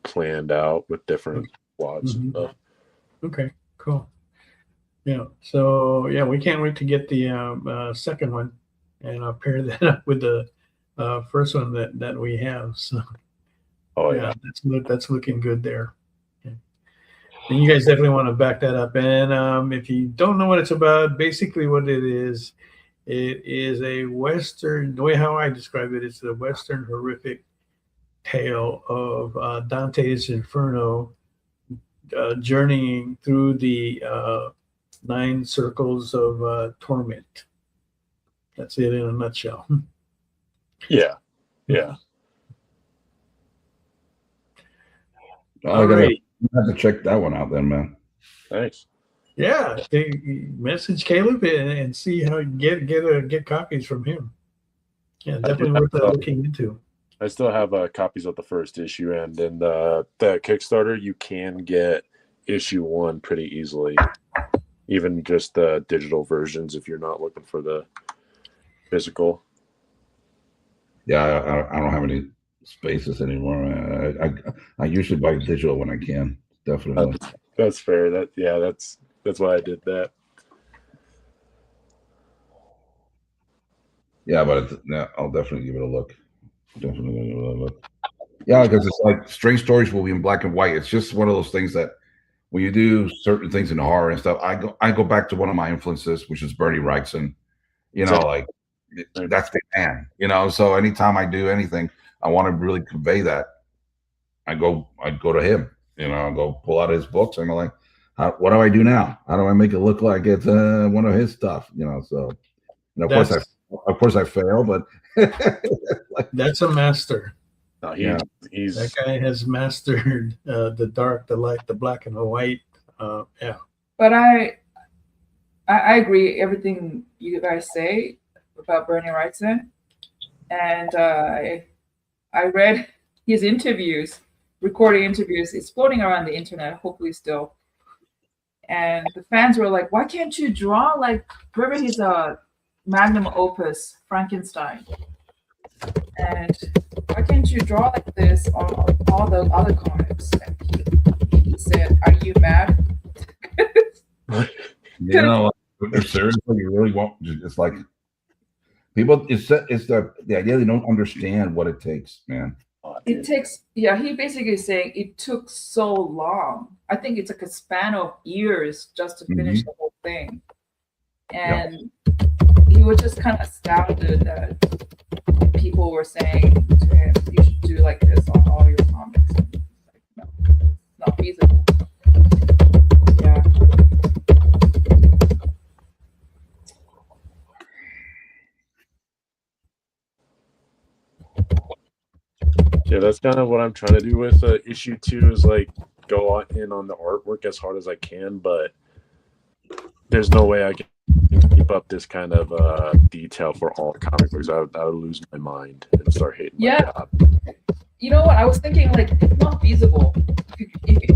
B: planned out with different plots and stuff.
A: Okay, cool. Yeah. So yeah, we can't wait to get the second one, and I'll pair that up with the first one that we have. So that's looking good there. Okay. And you guys definitely want to back that up. And if you don't know what it's about, basically what it is a Western. The way how I describe it, it's a Western horrific tale of Dante's Inferno, journeying through the 9 circles of torment. That's it in a nutshell.
B: Yeah. Yeah.
D: I have to check that one out then, man.
B: Thanks.
A: Yeah, message Caleb and see how get copies from him. Yeah, definitely worth looking into.
B: I still have copies of the first issue, and in the Kickstarter, you can get issue 1 pretty easily, even just the digital versions if you're not looking for the physical.
D: Yeah, I don't have any spaces anymore. I usually buy digital when I can. Definitely.
B: That's fair. That's why I did that.
D: Yeah, but I'll definitely give it a look. Yeah, because it's like Strange Stories will be in black and white. It's just one of those things that when you do certain things in horror and stuff, I go back to one of my influences, which is Bernie Wrightson. Like that's the man. So anytime I do anything, I want to really convey that. I go to him. I'll go pull out his books. And I'm like, what do I do now? How do I make it look like it's one of his stuff? So of course I fail, but
A: that's a master.
B: No,
A: that guy has mastered the dark, the light, the black and the white. Yeah.
E: But I agree everything you guys say about Bernie Wrightson, and I read his interviews, recording interviews. It's floating around the internet, hopefully still. And the fans were like, "Why can't you draw like remember his magnum opus Frankenstein? And why can't you draw like this on all the other comics?" And he said, "Are you mad?"
D: Seriously, you really won't. It's like people. It's the idea they don't understand what it takes, man.
E: It takes. Yeah, he basically saying it took so long. I think it's like a span of years just to finish the whole thing, and he was just kind of astounded that people were saying to him, "You should do like this on all your comics." And he's like, no, it's not feasible. Yeah.
B: Yeah, that's kind of what I'm trying to do with issue 2 is like go in on the artwork as hard as I can, but there's no way I can keep up this kind of detail for all comic books. I would lose my mind and start hating my job.
E: You know what? I was thinking like it's not feasible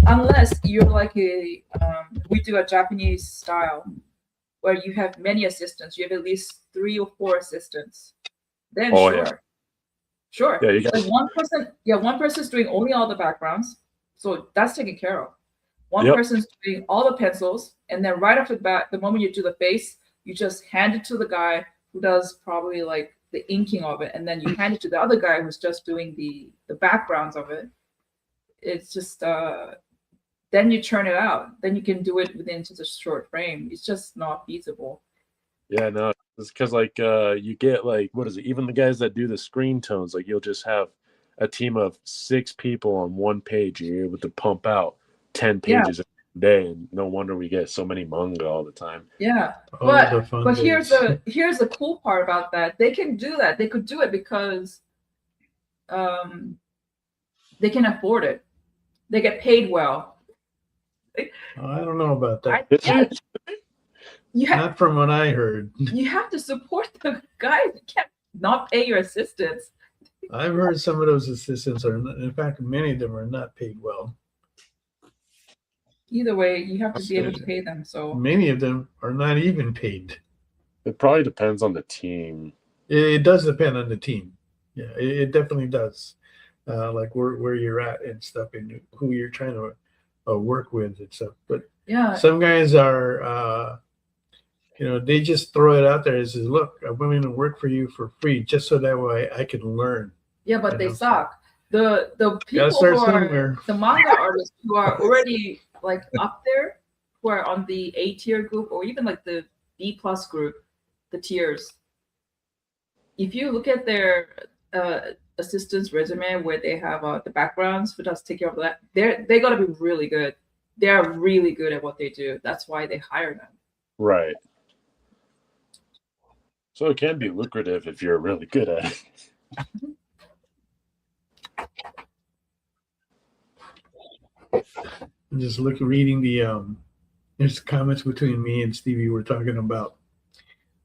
E: unless you're like we do a Japanese style where you have many assistants. You have at least 3 or 4 assistants. Then sure.
B: Yeah, you got
E: one person. Yeah, one person's doing only all the backgrounds, so that's taken care of. One person's doing all the pencils, and then right after that, the moment you do the face, you just hand it to the guy who does probably like the inking of it, and then you hand it to the other guy who's just doing the backgrounds of it. It's just then you churn it out. Then you can do it within such a short frame. It's just not feasible.
B: Yeah, no, it's because like you get like what is it? Even the guys that do the screen tones, like you'll just have a team of 6 people on one page. You're able to pump out 10 pages a day, and no wonder we get so many manga all the time.
E: Yeah, but here's the cool part about that. They can do that. They could do it because they can afford it. They get paid well.
A: I don't know about that. Not from what I heard.
E: You have to support the guys. You can't not pay your assistants.
A: I've heard some of those assistants are, in fact, many of them are not paid well.
E: Either way, you have to be able to pay them. So
A: Many of them are not even paid.
B: It probably depends on the team.
A: It does depend on the team. Yeah, it definitely does. Like where you're at and stuff, and who you're trying to work with and stuff. But
E: yeah,
A: some guys are, they just throw it out there and says, "Look, I'm willing to work for you for free, just so that way I can learn."
E: yeah, but they suck. The people
A: Gotta start
E: who are
A: somewhere.
E: the manga artists who are already like up there, who are on the A tier group or even like the B+ group, the tiers. If you look at their assistant's resume where they have the backgrounds who does take care of that, they gotta be really good. They are really good at what they do. That's why they hire them.
B: Right. So it can be lucrative if you're really good at it.
A: I'm just reading there's comments between me and Stevie. We're talking about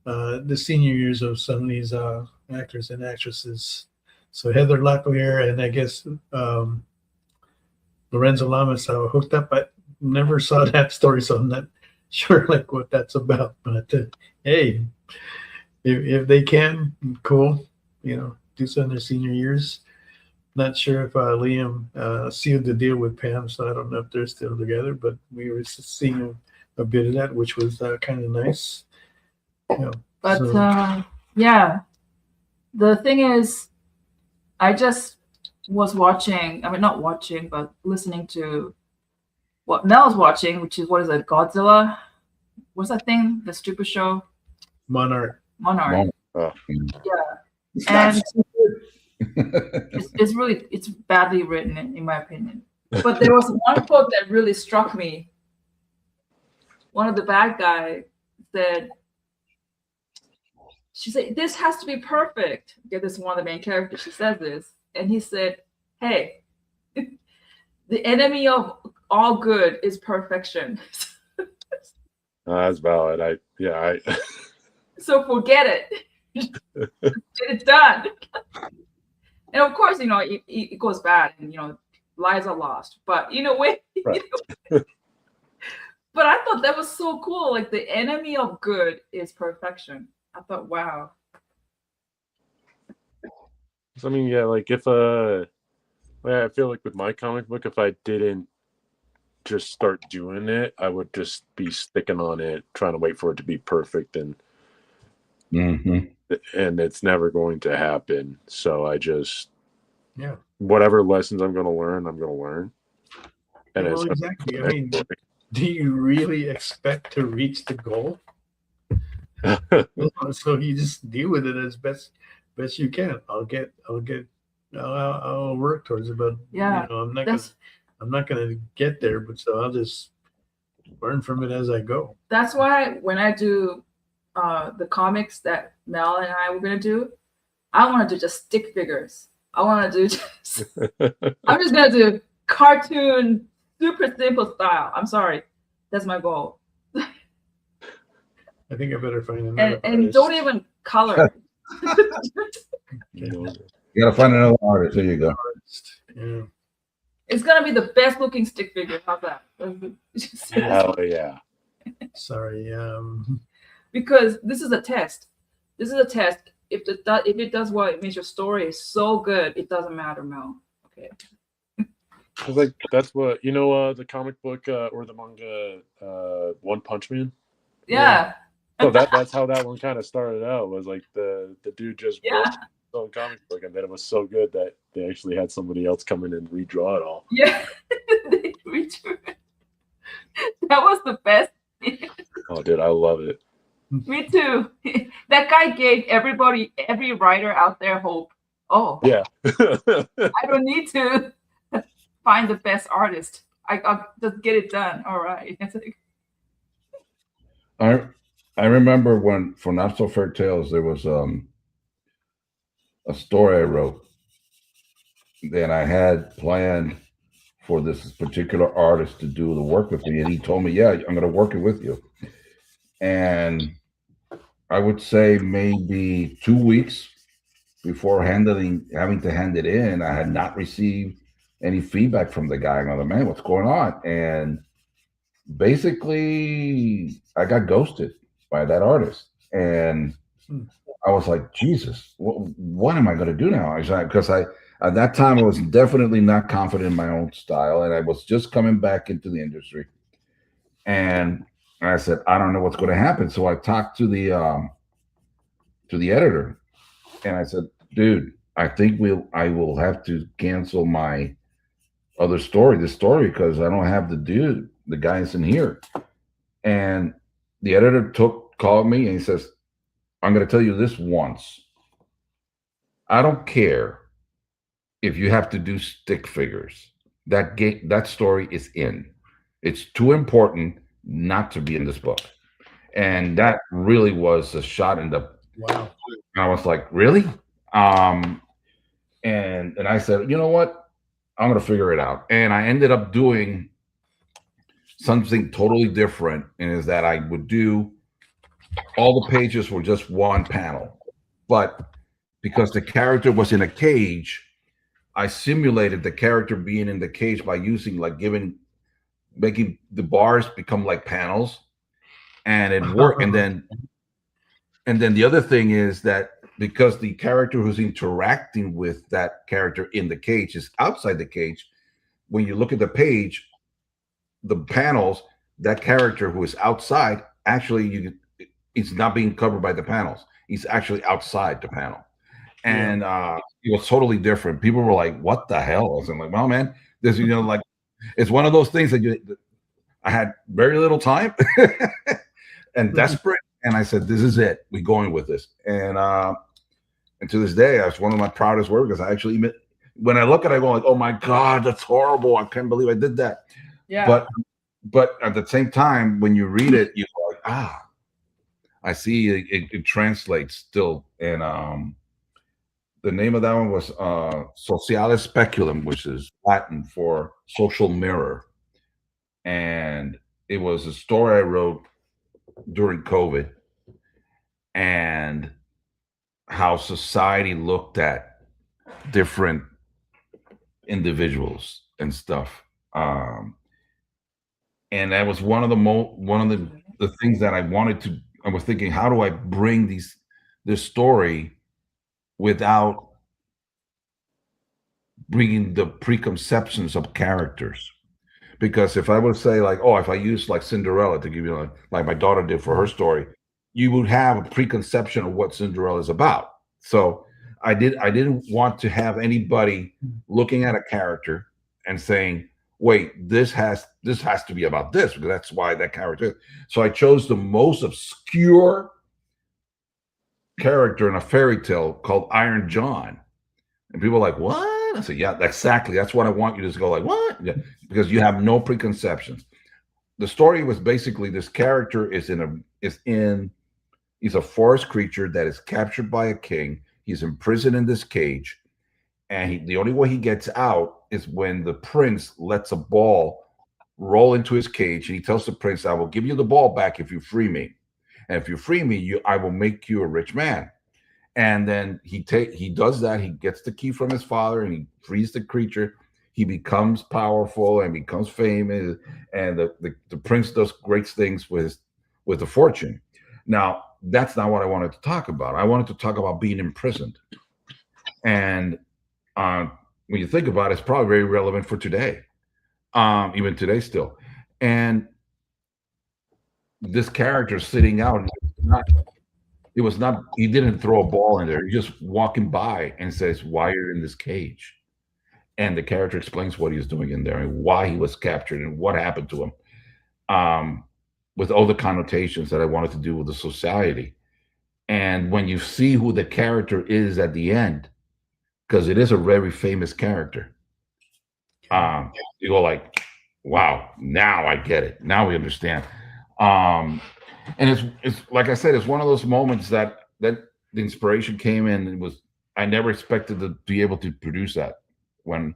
A: the senior years of some of these actors and actresses. So Heather Locklear and I guess Lorenzo Lamas hooked up. I never saw that story, so I'm not sure like what that's about. But hey, if they can, cool. Do so in their senior years. Not sure if Liam sealed the deal with Pam, so I don't know if they're still together. But we were seeing a bit of that, which was kind of nice.
E: But yeah, the thing is, I just was watching. I mean, not watching, but listening to what Mel's watching, which is what is it, Godzilla? What's that thing? The stupid show,
A: Monarch.
B: Oh.
E: Yeah, and it's badly written in my opinion. But there was one quote that really struck me. One of the bad guys said, she said, "This has to be perfect." Yeah, this is one of the main characters. She says this, and he said, "Hey, the enemy of all good is perfection."
B: That's valid.
E: So forget it. Get it done. And of course, it goes bad, and lives are lost. But way.
B: Right.
E: But I thought that was so cool. Like the enemy of good is perfection. I thought, wow.
B: I mean, yeah, like if I feel like with my comic book, if I didn't just start doing it, I would just be sticking on it, trying to wait for it to be perfect, and it's never going to happen. So I just, whatever lessons I'm going to learn, I'm going to learn. And
A: well, exactly. I mean, do you really expect to reach the goal? So you just deal with it as best you can. I'll work towards it, but I'm not gonna get there, but so I'll just learn from it as I go.
E: That's why when I do the comics that Mel and I were gonna do, I want to do just stick figures. I want to do I'm just gonna do cartoon, super simple style. I'm sorry, that's my goal.
A: I think I better find another
E: and don't even color.
D: You gotta find another artist. There you go.
A: Yeah.
E: It's gonna be the best looking stick figure. How's that?
B: Hell yeah.
A: Sorry.
E: Because this is a test. This is a test. If it does well, it means your story is so good. It doesn't matter, Mel. Okay.
B: Like that's what the comic book or the manga One Punch Man.
E: Yeah.
B: So that's how that one kind of started out. Was like the dude just wrote his own comic book, and then it was so good that they actually had somebody else come in and redraw it all.
E: Yeah. They redrew it. That was the best.
B: Oh, dude, I love it.
E: Me too. That guy gave every writer out there hope. Oh,
B: yeah.
E: I don't need to find the best artist. I'll just get it done. All right. It's like,
D: I remember when for Not So Fair Tales there was a story I wrote that I had planned for this particular artist to do the work with me, and he told me, "Yeah, I'm going to work it with you." And I would say maybe 2 weeks before having to hand it in, I had not received any feedback from the guy. I'm like, man, what's going on? And basically, I got ghosted by that artist, and I was like, Jesus, what am I going to do now? Because at that time I was definitely not confident in my own style, and I was just coming back into the industry, and I said, I don't know what's going to happen. So I talked to the editor, and I said, dude, I think I will have to cancel my this story, because I don't have the guys in here. And the editor called me and he says, I'm going to tell you this once. I don't care if you have to do stick figures. That story is in. It's too important not to be in this book. And that really was a shot in the.
A: Wow.
D: And I was like, really? And I said, you know what? I'm going to figure it out. And I ended up doing something totally different. And is that I would do all the pages were just one panel. But because the character was in a cage, I simulated the character being in the cage by using making the bars become like panels. And it worked. And then the other thing is that because the character who's interacting with that character in the cage is outside the cage, when you look at the page, the panels, that character who is outside, actually, it's not being covered by the panels. He's actually outside the panel. And it was totally different. People were like, what the hell? I was like, well, man, this, like, it's one of those things that I had very little time and desperate. And I said, this is it. We're going with this. And to this day, that's one of my proudest work, because I actually, when I look at it, I go like, oh my God, that's horrible. I can't believe I did that.
E: Yeah.
D: But at the same time, when you read it, you go like, I see it translates still. And the name of that one was Sociale Speculum, which is Latin for social mirror. And it was a story I wrote during COVID, and how society looked at different individuals and stuff. And that was one of the things that I was thinking, how do I bring this story without bringing the preconceptions of characters? Because if I would say like, if I use like Cinderella to give you like my daughter did for her story, you would have a preconception of what Cinderella is about. So I didn't want to have anybody looking at a character and saying, wait, this has to be about this, because that's why that character is. So I chose the most obscure character in a fairy tale called Iron John. And people are like, what? I said, yeah, exactly. That's what I want you to go like, what? Yeah, because you have no preconceptions. The story was basically this character he's a forest creature that is captured by a king. He's imprisoned in this cage. And the only way he gets out is when the prince lets a ball roll into his cage. And he tells the prince, I will give you the ball back if you free me. And if you free me, I will make you a rich man. And then he does that. He gets the key from his father and he frees the creature. He becomes powerful and becomes famous. And the prince does great things with the fortune. Now, that's not what I wanted to talk about. I wanted to talk about being imprisoned. And when you think about it, it's probably very relevant for today, even today still. And this character sitting out, he didn't throw a ball in there. He's just walking by and says, why are you in this cage? And the character explains what he's doing in there and why he was captured and what happened to him, with all the connotations that I wanted to do with the society. And when you see who the character is at the end, because it is a very famous character, you go like, wow, now I get it. Now we understand. And it's like I said, it's one of those moments that the inspiration came in. I never expected to be able to produce that when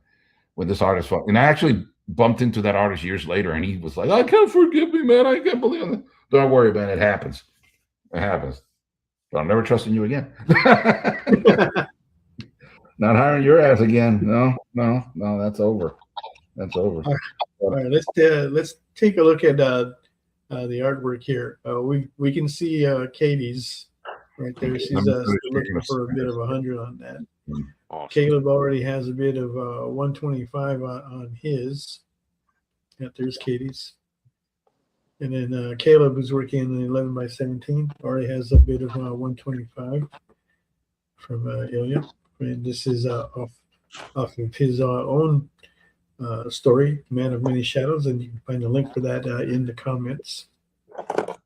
D: this artist, and I actually bumped into that artist years later, and he was like, I can't forgive me, man. I can't believe it. Don't worry, man. It happens. It happens. But I'm never trusting you again. Not hiring your ass again. No, that's over. That's over.
A: All right, let's take a look at the artwork here. We can see Katie's right there. She's still looking for a bit of 100 on that.
B: Awesome.
A: Caleb already has a bid of 125 on his. Yeah, there's Katie's. And then Caleb, who's working in the 11 by 17, already has a bid of 125 from Ilya. And this is off of his own story, Man of Many Shadows, and you can find a link for that in the comments. And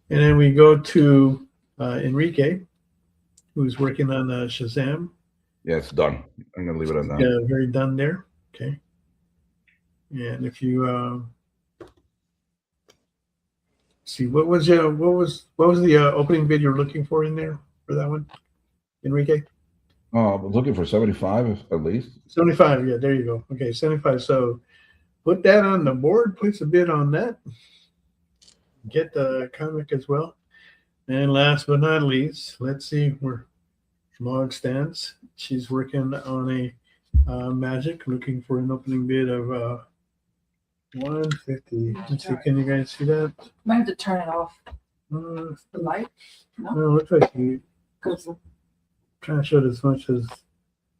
A: then we go to Enrique, who's working on Shazam.
D: Yeah, it's done. I'm gonna leave it at that.
A: Yeah, very done there. Okay. And if you see, what was the opening bid you're looking for in there for that one, Enrique?
D: Oh, I was looking for 75 at least.
A: 75. Yeah, there you go. Okay, 75. So put that on the board. Place a bid on that. Get the comic as well. And last but not least, let's see where Mog stands. She's working on a magic, looking for an opening bid of 150. Let's see, can you guys see that?
E: Might have to turn it off.
A: The
E: light?
A: No, it looks like you trying to show it as much as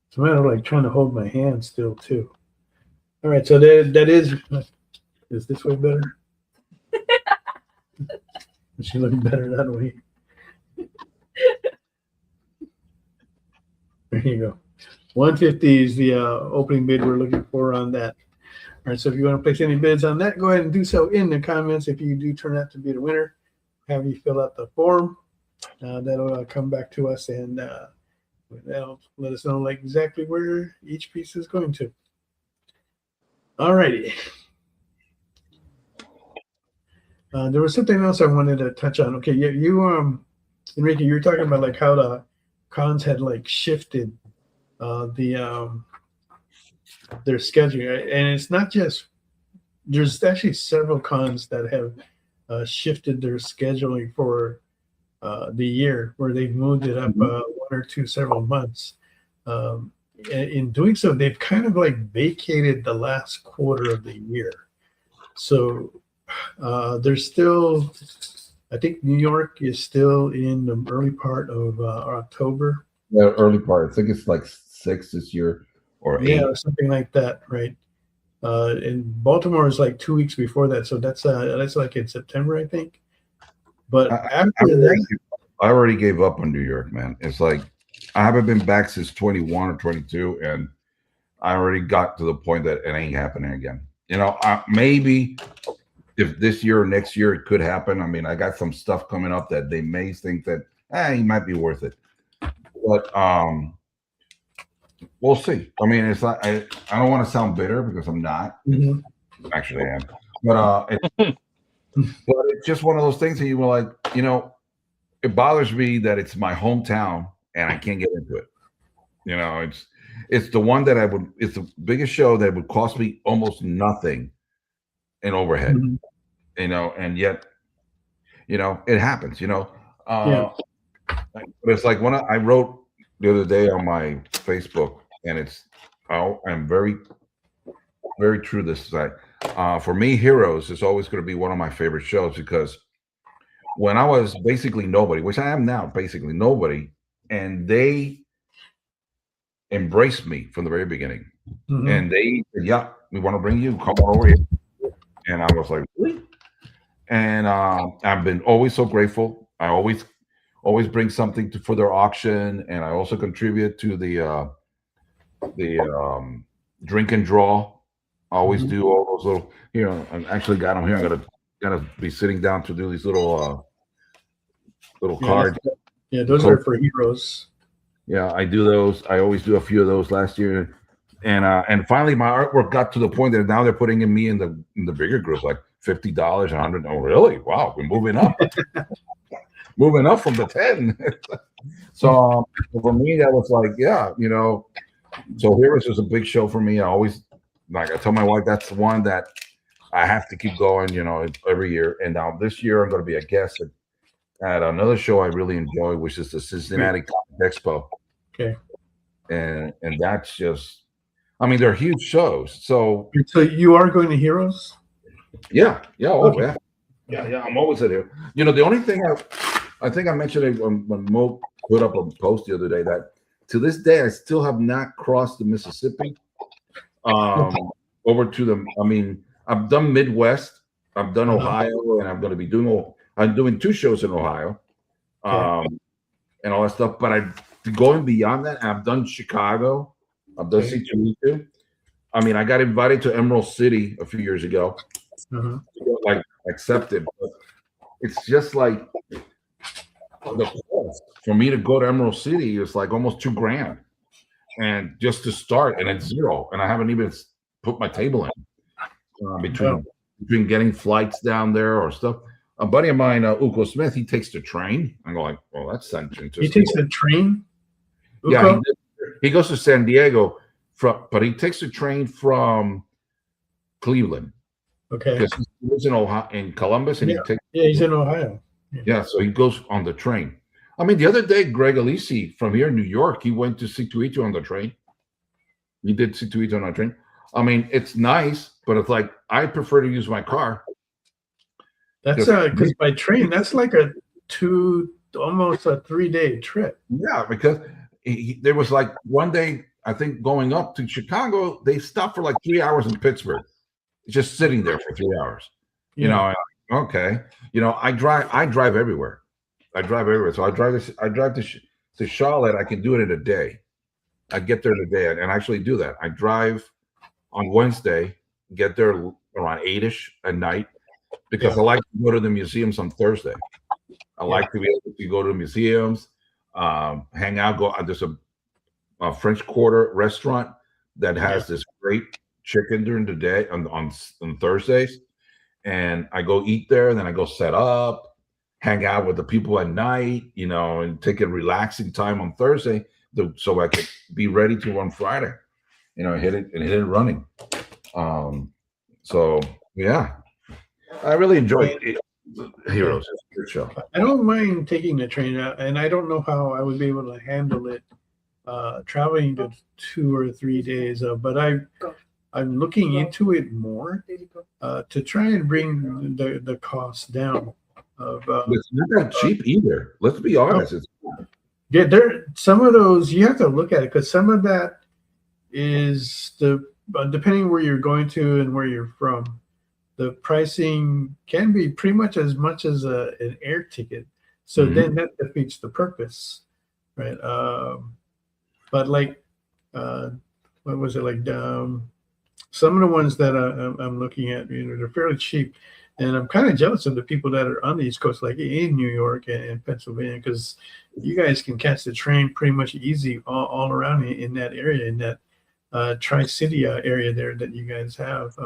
A: it's a matter of like trying to hold my hand still too. All right, so that is this way better? Does she look better that way? There you go. 150 is the opening bid we're looking for on that. All right, so if you want to place any bids on that, go ahead and do so in the comments. If you do turn out to be the winner, have you fill out the form. That'll come back to us, and that'll let us know like exactly where each piece is going to. All righty. There was something else I wanted to touch on. Okay, you Enrique, you were talking about like how the cons had like shifted their schedule, and it's not just. There's actually several cons that have shifted their scheduling for the year, where they've moved it up 1 or 2 several months. In doing so, they've kind of like vacated the last quarter of the year. So there's still, I think New York is still in the early part of October.
D: The early part. I think it's like 6 this year or 8.
A: Yeah, or something like that, right? And Baltimore is like 2 weeks before that, so that's like in September, I think. But after that,
D: I already gave up on New York, man. It's like I haven't been back since 21 or 22, and I already got to the point that it ain't happening again. You know, maybe if this year or next year it could happen. I mean, I got some stuff coming up that they may think that it might be worth it, but we'll see. I mean, it's like I don't want to sound bitter because I'm not. Actually, I am, but but it's just one of those things that you were like, you know, it bothers me that it's my hometown and I can't get into it. You know, it's the one that it's the biggest show that would cost me almost nothing in overhead. You know, and yet, you know, it happens. You know, but it's like when I wrote the other day on my Facebook, and I'm very, very true to this side. For me, Heroes is always going to be one of my favorite shows because when I was basically nobody, which I am now, basically nobody, and they embraced me from the very beginning. And they said, yeah, we want to bring you, come on over here. And I was like, really? And I've been always so grateful. I always bring something for their auction, and I also contribute to the drink and draw. I always do all those little, you know, I actually got them here. I'm gonna be sitting down to do these little cards.
A: Yeah, those are for Heroes.
D: Yeah, I do those. I always do a few of those last year. And finally my artwork got to the point that now they're putting me in the bigger group, like $50, $100. Oh, really? Wow, we're moving up. Moving up from the 10. So for me, that was like, yeah, you know. So Heroes is a big show for me. I always, like, I tell my wife that's the one that I have to keep going, you know, every year. And now this year I'm going to be a guest at another show I really enjoy, which is the Cincinnati Comic Expo.
A: Okay.
D: and that's just, I mean, they're huge shows. So
A: So you are going to Heroes?
D: yeah, oh
A: Okay.
D: yeah, I'm always at here. You know, the only thing I think I mentioned it when Mo put up a post the other day that to this day I still have not crossed the Mississippi over to the. I mean, I've done Midwest, I've done Ohio, and I'm going to be doing. I'm doing 2 shows in Ohio, and all that stuff. But going beyond that, I've done Chicago, I've done C2E2. I mean, I got invited to Emerald City a few years ago, like accepted. But it's just like the cost for me to go to Emerald City is like almost $2,000, and just to start, and it's zero, and I haven't even put my table in between getting flights down there or stuff. A buddy of mine, Uko Smith, he takes the train. I go like, well, that's interesting.
A: He takes the train? Uko?
D: Yeah, he goes to San Diego, but he takes the train from Cleveland.
A: Okay.
D: Because he lives in Ohio, in Columbus, and
A: he's in Ohio.
D: Yeah, so he goes on the train. I mean, the other day, Greg Alisi from here in New York, he went to C2E2 on the train. He did C2E2 on the train. I mean, it's nice, but it's like I prefer to use my car.
A: That's because by train, that's like almost a 3-day trip.
D: Yeah, because there was like one day, I think going up to Chicago, they stopped for like 3 hours in Pittsburgh, just sitting there for 3 hours. You know, okay. You know, I drive everywhere. So I drive to Charlotte. I can do it in a day. I get there in a day and actually do that. I drive on Wednesday, get there around 8-ish at night, because I like to go to the museums on Thursday. I like to be able to go to museums, hang out. There's a French Quarter restaurant that has this great chicken during the day on Thursdays, and I go eat there. And then I go set up, hang out with the people at night, you know, and take a relaxing time on Thursday, so I can be ready to run Friday. You know, hit it running. So yeah, I really enjoyed it. Heroes. It's a good show.
A: I don't mind taking the train out, and I don't know how I would be able to handle it traveling to 2 or 3 days. But I'm looking into it more to try and bring the cost down.
D: It's not that cheap either. Let's be honest.
A: Some of those you have to look at it, because some of that is depending where you're going to and where you're from. The pricing can be pretty much as an air ticket. So then that defeats the purpose, right? But like, what was it like? Some of the ones that I'm looking at, you know, they're fairly cheap. And I'm kind of jealous of the people that are on the East Coast, like in New York and Pennsylvania, because you guys can catch the train pretty much easy all around in that area, in that Tri-City area there that you guys have.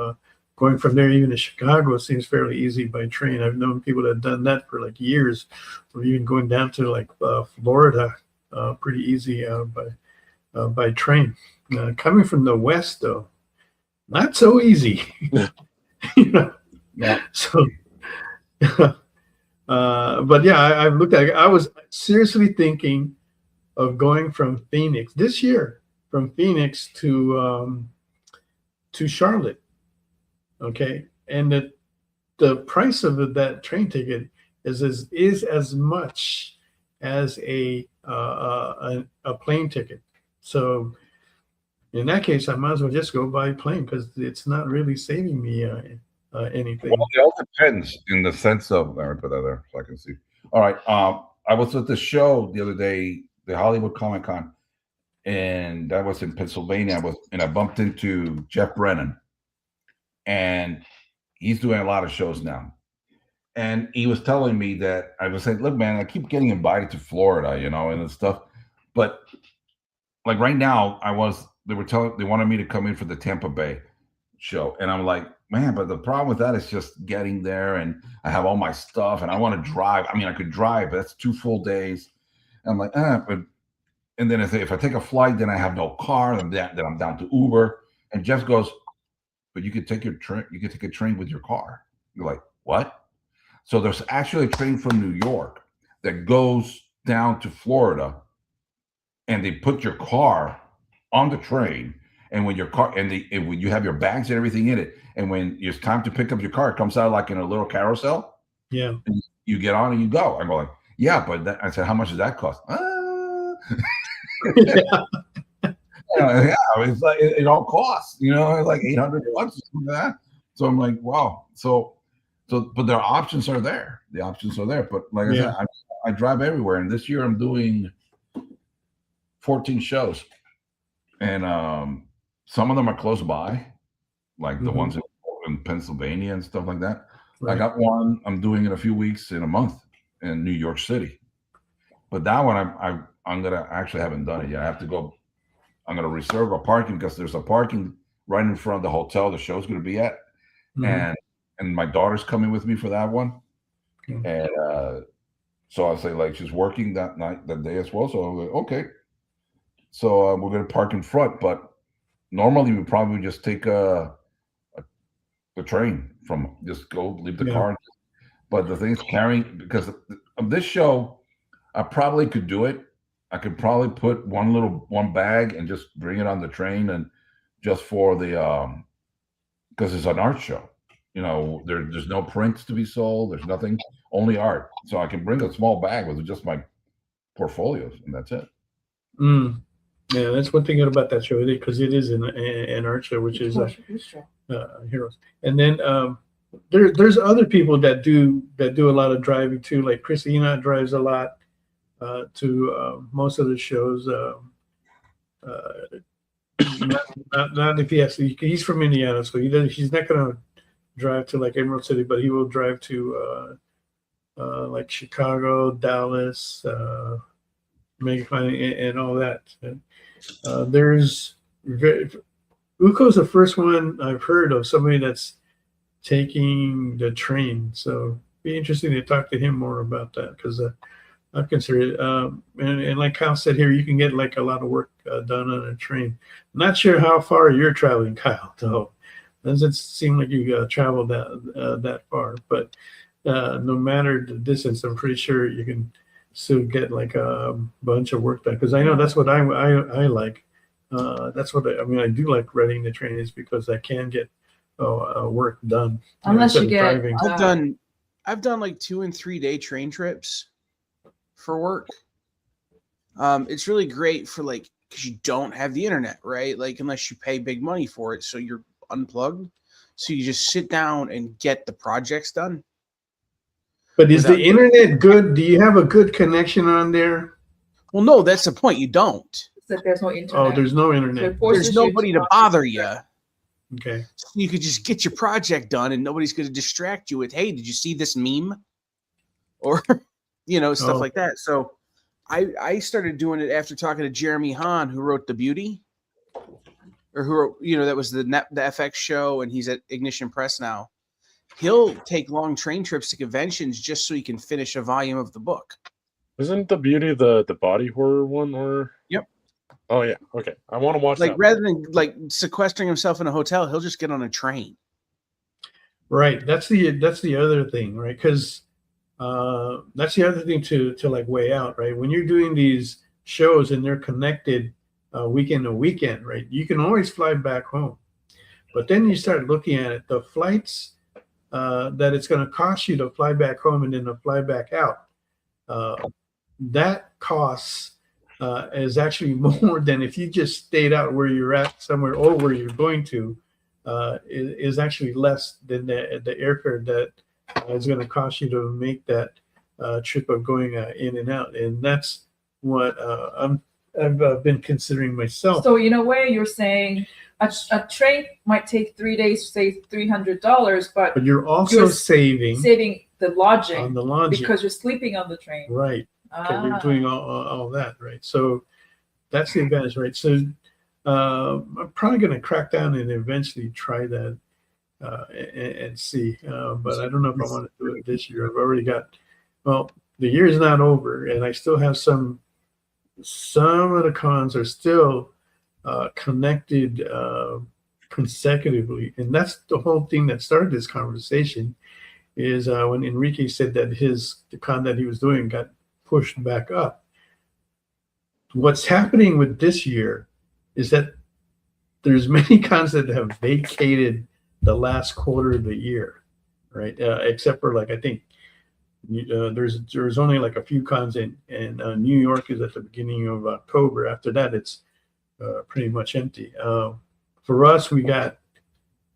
A: Going from there even to Chicago seems fairly easy by train. I've known people that have done that for like years, or even going down to like Florida, pretty easy by train. Coming from the West, though, not so easy. You know?
D: Yeah.
A: So, but yeah, I've looked at it. I was seriously thinking of going from Phoenix this year, from Phoenix to Charlotte. Okay, and the price of that train ticket is as much as a plane ticket. So in that case, I might as well just go by plane, because it's not really saving me anything.
D: Well, it all depends in the sense of. Let me put that there so I can see. All right. I was at the show the other day, the Hollywood Comic Con, and that was in Pennsylvania. I bumped into Jeff Brennan. And he's doing a lot of shows now. And he was telling me that, I was saying, look, man, I keep getting invited to Florida, you know, and stuff. But like right now, they wanted me to come in for the Tampa Bay show. And I'm like, man, but the problem with that is just getting there, and I have all my stuff and I want to drive. I mean, I could drive, but that's 2 full days. And I'm like, and then if I take a flight, then I have no car, then I'm down to Uber. And Jeff goes, but you could take a train with your car. You're like, what? So there's actually a train from New York that goes down to Florida, and they put your car on the train, and when your car and when you have your bags and everything in it, and when it's time to pick up your car, it comes out like in a little carousel.
A: Yeah.
D: And you get on and you go. I'm going, yeah, but I said, how much does that cost?
A: Yeah.
D: Yeah, it's like it all costs, like $800 or something like that. So I'm like, wow. So, but their options are there. The options are there. But like I said, I drive everywhere, and this year I'm doing 14 shows, and some of them are close by, like the ones in Pennsylvania and stuff like that.
A: Right.
D: I got one I'm doing in a few weeks in a month in New York City, but that one I'm gonna actually haven't done it yet. I have to go. I'm gonna reserve a parking because there's a parking right in front of the hotel the show's gonna be at, and my daughter's coming with me for that one, and so I'll say like she's working that day as well. So I'm like, okay, so we're gonna park in front, but normally we probably just take the train from just go leave the car. But the thing is carrying, because of this show, I probably could do it. I could probably put one bag and just bring it on the train, and just for the because it's an art show, there's no prints to be sold. There's nothing, only art. So I can bring a small bag with just my portfolios, and that's it.
A: Yeah, that's one thing about that show, because it is an art show, which is Heroes. And then there's other people that do a lot of driving too. Like Christina drives a lot to most of the shows. Not if he has to. He's from Indiana, so he's not gonna drive to like Emerald City, but he will drive to like Chicago, Dallas, and all that. And, Uko's the first one I've heard of somebody that's taking the train. So it'd be interesting to talk to him more about that, because I've considered it. And like Kyle said here, you can get like a lot of work done on a train. Not sure how far you're traveling, Kyle, though. Doesn't seem like you traveled that far, but no matter the distance, I'm pretty sure you can still get like a bunch of work done. Because I know that's what I like. That's what I do like riding the train, is because I can get work done.
E: Unless you get
A: driving.
F: I've done like 2 and 3 day train trips for work. It's really great for because you don't have the internet, right? Like, unless you pay big money for it, so you're unplugged. So you just sit down and get the projects done.
A: But is the internet good? Do you have a good connection on there?
F: Well, no, that's the point. You don't.
E: That there's no internet.
A: Oh, there's no internet.
E: So
F: there's nobody to bother you.
A: Okay.
F: So you could just get your project done, and nobody's going to distract you with, "Hey, did you see this meme?" Or stuff like that. So I started doing it after talking to Jeremy Hahn, who wrote The Beauty, or who wrote, that was the FX show, and he's at Ignition Press now. He'll take long train trips to conventions just so he can finish a volume of the book.
B: Isn't The Beauty the body horror one? Or
F: Yep.
B: Oh yeah, okay. I want to watch that.
F: Rather than sequestering himself in a hotel, he'll just get on a train.
A: Right. That's the other thing, right? Because that's the other thing to weigh out, right? When you're doing these shows and they're connected weekend to weekend, right? You can always fly back home, but then you start looking at it, the flights that it's going to cost you to fly back home and then to fly back out. That costs is actually more than if you just stayed out where you're at somewhere, or where you're going to. Is actually less than the airfare that is going to cost you to make that trip of going in and out, and that's what I've been considering myself.
E: So in a way, you're saying a train might take 3 days, say $300, but
A: you're also saving
E: the lodging
A: on the lodging
E: because you're sleeping on the train.
A: Right. Okay, you're doing all that, right? So that's the advantage, right? So I'm probably going to crack down and eventually try that and see. But I don't know if I want to do it this year. I've already got, the year is not over, and I still have some of the cons are still connected consecutively. And that's the whole thing that started this conversation, is when Enrique said that the con that he was doing got pushed back up. What's happening with this year is that there's many cons that have vacated the last quarter of the year, right? Except for like I think there's only like a few cons in New York is at the beginning of October. After that, it's pretty much empty. For us, we got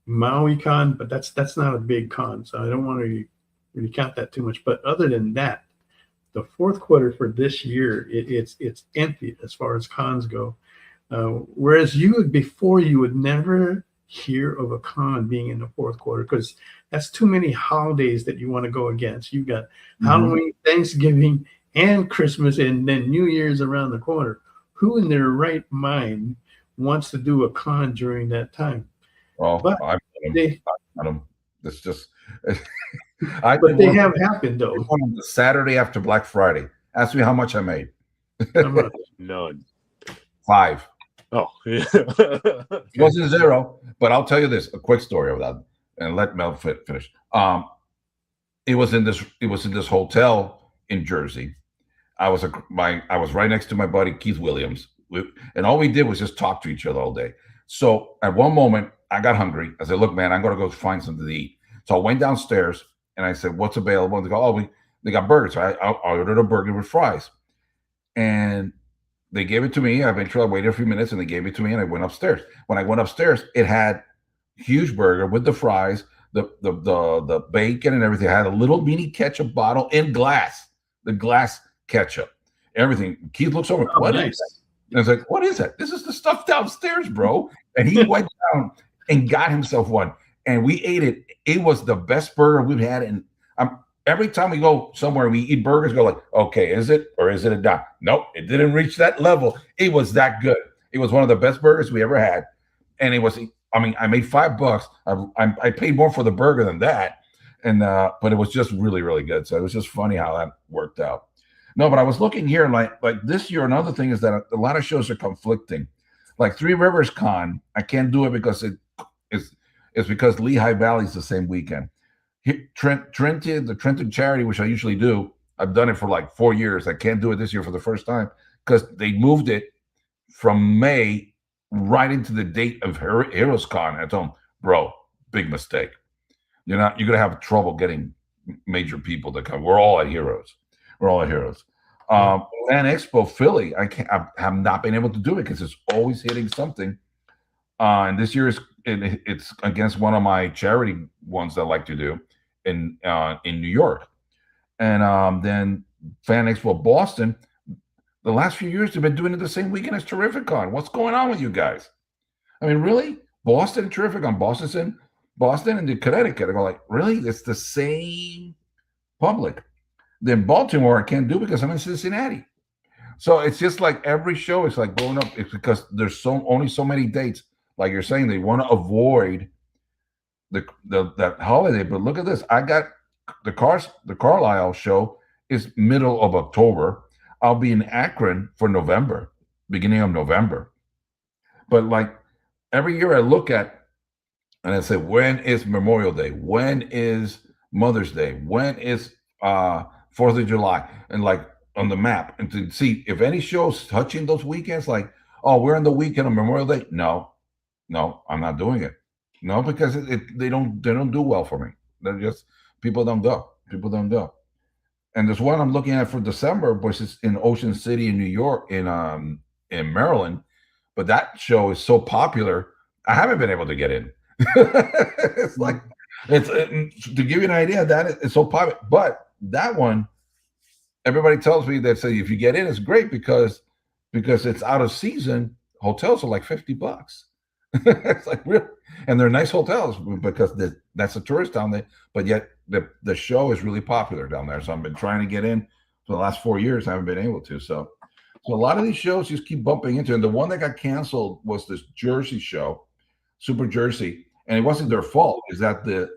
A: Maui Con, but that's not a big con, so I don't want to really count that too much. But other than that, the fourth quarter for this year, it's empty as far as cons go. Whereas before you would never hear of a con being in the fourth quarter because that's too many holidays that you want to go against. You got Halloween, Thanksgiving, and Christmas, and then New Year's around the corner. Who in their right mind wants to do a con during that time?
D: Well,
A: But
D: I don't. It's just.
A: But they have happened though.
D: On the Saturday after Black Friday. Ask me how much I made.
B: None.
D: 5.
B: Oh, yeah.
D: It wasn't 0, but I'll tell you this, a quick story of that, and let Mel finish. It was in this hotel in Jersey. I was right next to my buddy Keith Williams, and all we did was just talk to each other all day. So at one moment, I got hungry. I said, "Look, man, I'm gonna go find something to eat." So I went downstairs and I said, "What's available?" And they go, "Oh, they got burgers." So I ordered a burger with fries, and they gave it to me. Eventually, I waited a few minutes, and they gave it to me, and I went upstairs. When I went upstairs, it had huge burger with the fries, the bacon, and everything. It had a little mini ketchup bottle in glass, the glass ketchup, everything. Keith looks over. What is that? And I was like, "What is that?" "This is the stuff downstairs, bro." And he went down and got himself one, and we ate it. It was the best burger we've had. And every time we go somewhere, we eat burgers, go like, "Okay, is it or is it a dime?" Nope, it didn't reach that level. It was that good. It was one of the best burgers we ever had, and it was. I mean, I made $5. I paid more for the burger than that, and but it was just really, really good. So it was just funny how that worked out. No, but I was looking here, like this year. Another thing is that a lot of shows are conflicting. Like Three Rivers Con, I can't do it because it's because Lehigh Valley is the same weekend. The Trenton Charity, which I usually do, I've done it for like 4 years. I can't do it this year for the first time because they moved it from May right into the date of Heroes Con. I told them, "Bro, big mistake. You're gonna have trouble getting major people to come. We're all at Heroes. Fan Expo Philly, I have not been able to do it because it's always hitting something. And this year it's against one of my charity ones that I like to do in New York. And then Fan Expo Boston, the last few years they've been doing it the same weekend as Terrificon. What's going on with you guys? I mean, really? Boston Terrificon, Boston and Connecticut. I go like, really? It's the same public. Then Baltimore I can't do because I'm in Cincinnati. So it's just like every show is like going up. It's because there's only so many dates. Like you're saying, they want to avoid that holiday. But look at this. I got the Carlisle show is middle of October. I'll be in Akron for November, beginning of November. But like every year I look at and I say, when is Memorial Day? When is Mother's Day? When is 4th of July? And like on the map, and to see if any shows touching those weekends, like, oh, we're on the weekend of Memorial Day. No, I'm not doing it. No, because they don't do well for me. They're just people don't go. And there's one I'm looking at for December, which is in Ocean City in New York, in Maryland. But that show is so popular, I haven't been able to get in. It's like to give you an idea that it's so popular. But that one, everybody tells me that say if you get in, it's great because it's out of season. Hotels are like $50. It's like real, and they're nice hotels because that's a tourist town there. But yet the show is really popular down there. So I've been trying to get in for the last 4 years. I haven't been able to. So a lot of these shows just keep bumping into. And the one that got canceled was this Jersey show, Super Jersey, and it wasn't their fault. Is that the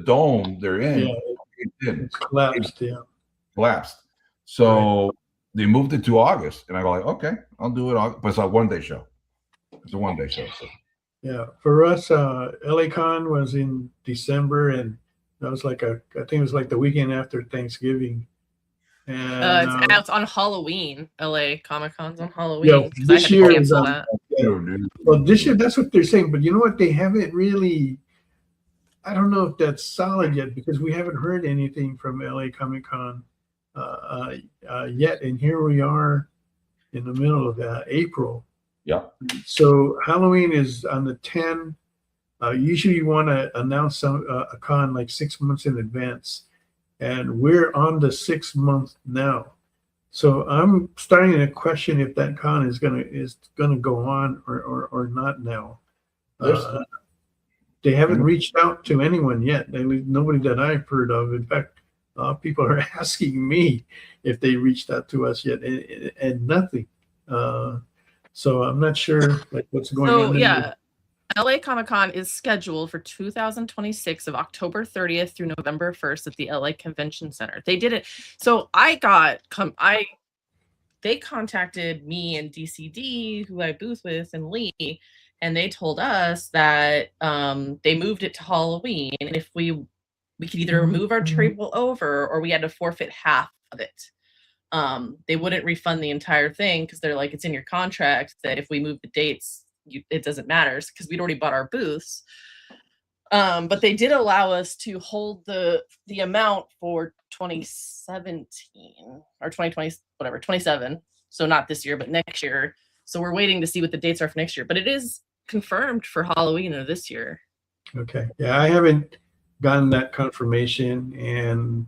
D: dome they're in? It collapsed. Yeah, collapsed. So they moved it to August, and I go like, okay, I'll do it. But it's a one-day show. It's a one-day show. So.
A: Yeah, for us, LA Con was in December, and that was like I think it was like the weekend after Thanksgiving. And
C: it's on Halloween. LA Comic Con's on Halloween.
A: Yeah, this year is on Well, this year, that's what they're saying. But you know what? They haven't really. I don't know if that's solid yet because we haven't heard anything from LA Comic Con yet. And here we are in the middle of April.
D: Yeah.
A: So Halloween is on the 10th. Usually you want to announce a con like 6 months in advance. And we're on the 6th month now. So I'm starting to question if that con is gonna go on or not now. They haven't reached out to anyone yet. Nobody that I've heard of. In fact, people are asking me if they reached out to us yet, and nothing. So I'm not sure like what's going on.
C: So yeah, LA Comic Con is scheduled for 2026 of October 30th through November 1st at the LA Convention Center. They did it. So they contacted me and DCD, who I booth with, and Lee, and they told us that they moved it to Halloween, and if we could either move our table over or we had to forfeit half of it. They wouldn't refund the entire thing because they're like, it's in your contract that if we move the dates, it doesn't matter because we'd already bought our booths. But they did allow us to hold the amount for 2017 or 2020, whatever, 27. So not this year, but next year. So we're waiting to see what the dates are for next year. But it is confirmed for Halloween of this year.
A: Okay. Yeah, I haven't gotten that confirmation, and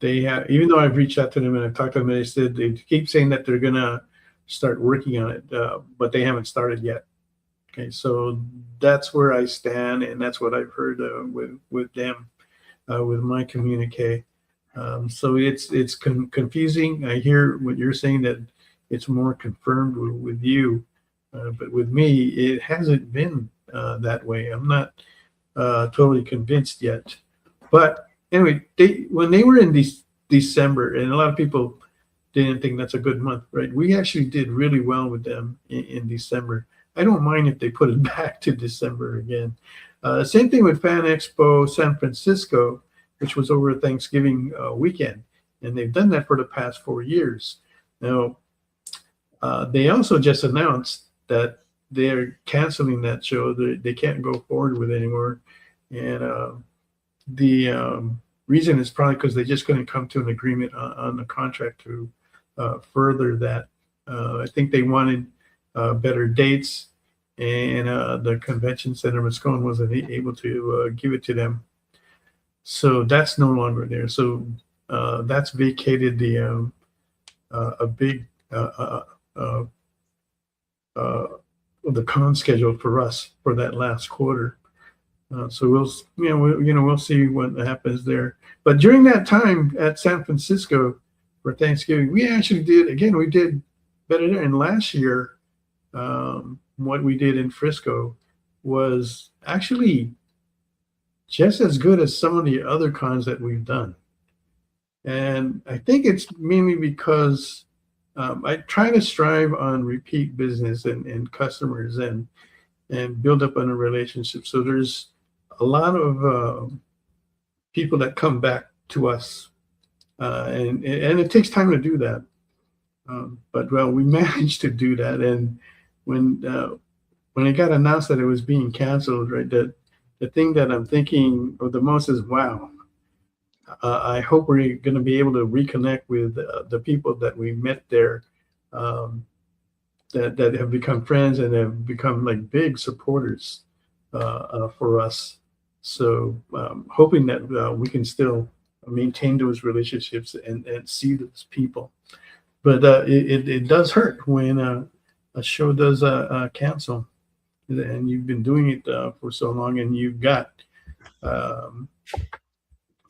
A: they have, even though I've reached out to them and I've talked to them, they said they keep saying that they're gonna start working on it, but they haven't started yet. Okay, so that's where I stand, and that's what I've heard with them, with my communique. So it's confusing. I hear what you're saying that it's more confirmed with you, but with me, it hasn't been that way. I'm not totally convinced yet. But anyway, when they were in December, and a lot of people didn't think that's a good month, right? We actually did really well with them in December. I don't mind if they put it back to December again. Same thing with Fan Expo San Francisco, which was over Thanksgiving weekend. And they've done that for the past 4 years. Now, they also just announced that they're canceling that show. They can't go forward with it anymore. And the reason is probably because they just couldn't come to an agreement on the contract to further that. I think they wanted better dates, and the convention center Moscone wasn't able to give it to them. So that's no longer there. So that's vacated the con schedule for us for that last quarter. So we'll see what happens there. But during that time at San Francisco for Thanksgiving, we actually we did better there. And last year, what we did in Frisco was actually just as good as some of the other cons that we've done. And I think it's mainly because I try to strive on repeat business and customers and build up on a relationship. So there's a lot of people that come back to us, and it takes time to do that. But we managed to do that. And when it got announced that it was being canceled, right, the thing that I'm thinking of the most is, wow, I hope we're going to be able to reconnect with the people that we met there, that have become friends and have become like big supporters for us. So hoping that we can still maintain those relationships and see those people. But it does hurt when a show does cancel, and you've been doing it for so long, and you've got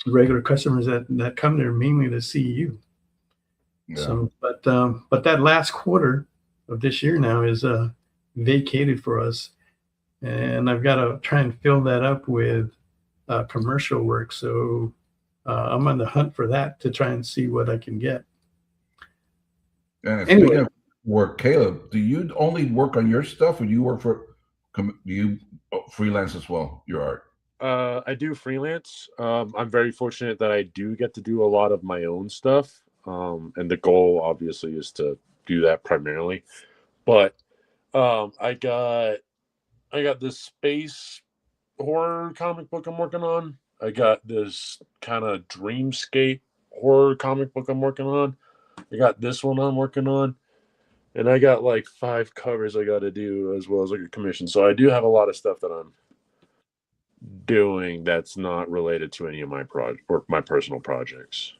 A: regular customers that come there mainly to see you. Yeah. So, but that last quarter of this year now is vacated for us, and I've got to try and fill that up with commercial work. So I'm on the hunt for that to try and see what I can get.
D: And speaking of work, Caleb, do you only work on your stuff, or do you work do you freelance as well, your art?
B: I do freelance. I'm very fortunate that I do get to do a lot of my own stuff. And the goal obviously is to do that primarily. But I got this space horror comic book I'm working on. I got this kind of dreamscape horror comic book I'm working on. I got this one I'm working on. And I got like 5 covers I got to do as well as like a commission. So I do have a lot of stuff that I'm doing that's not related to any of my my personal projects.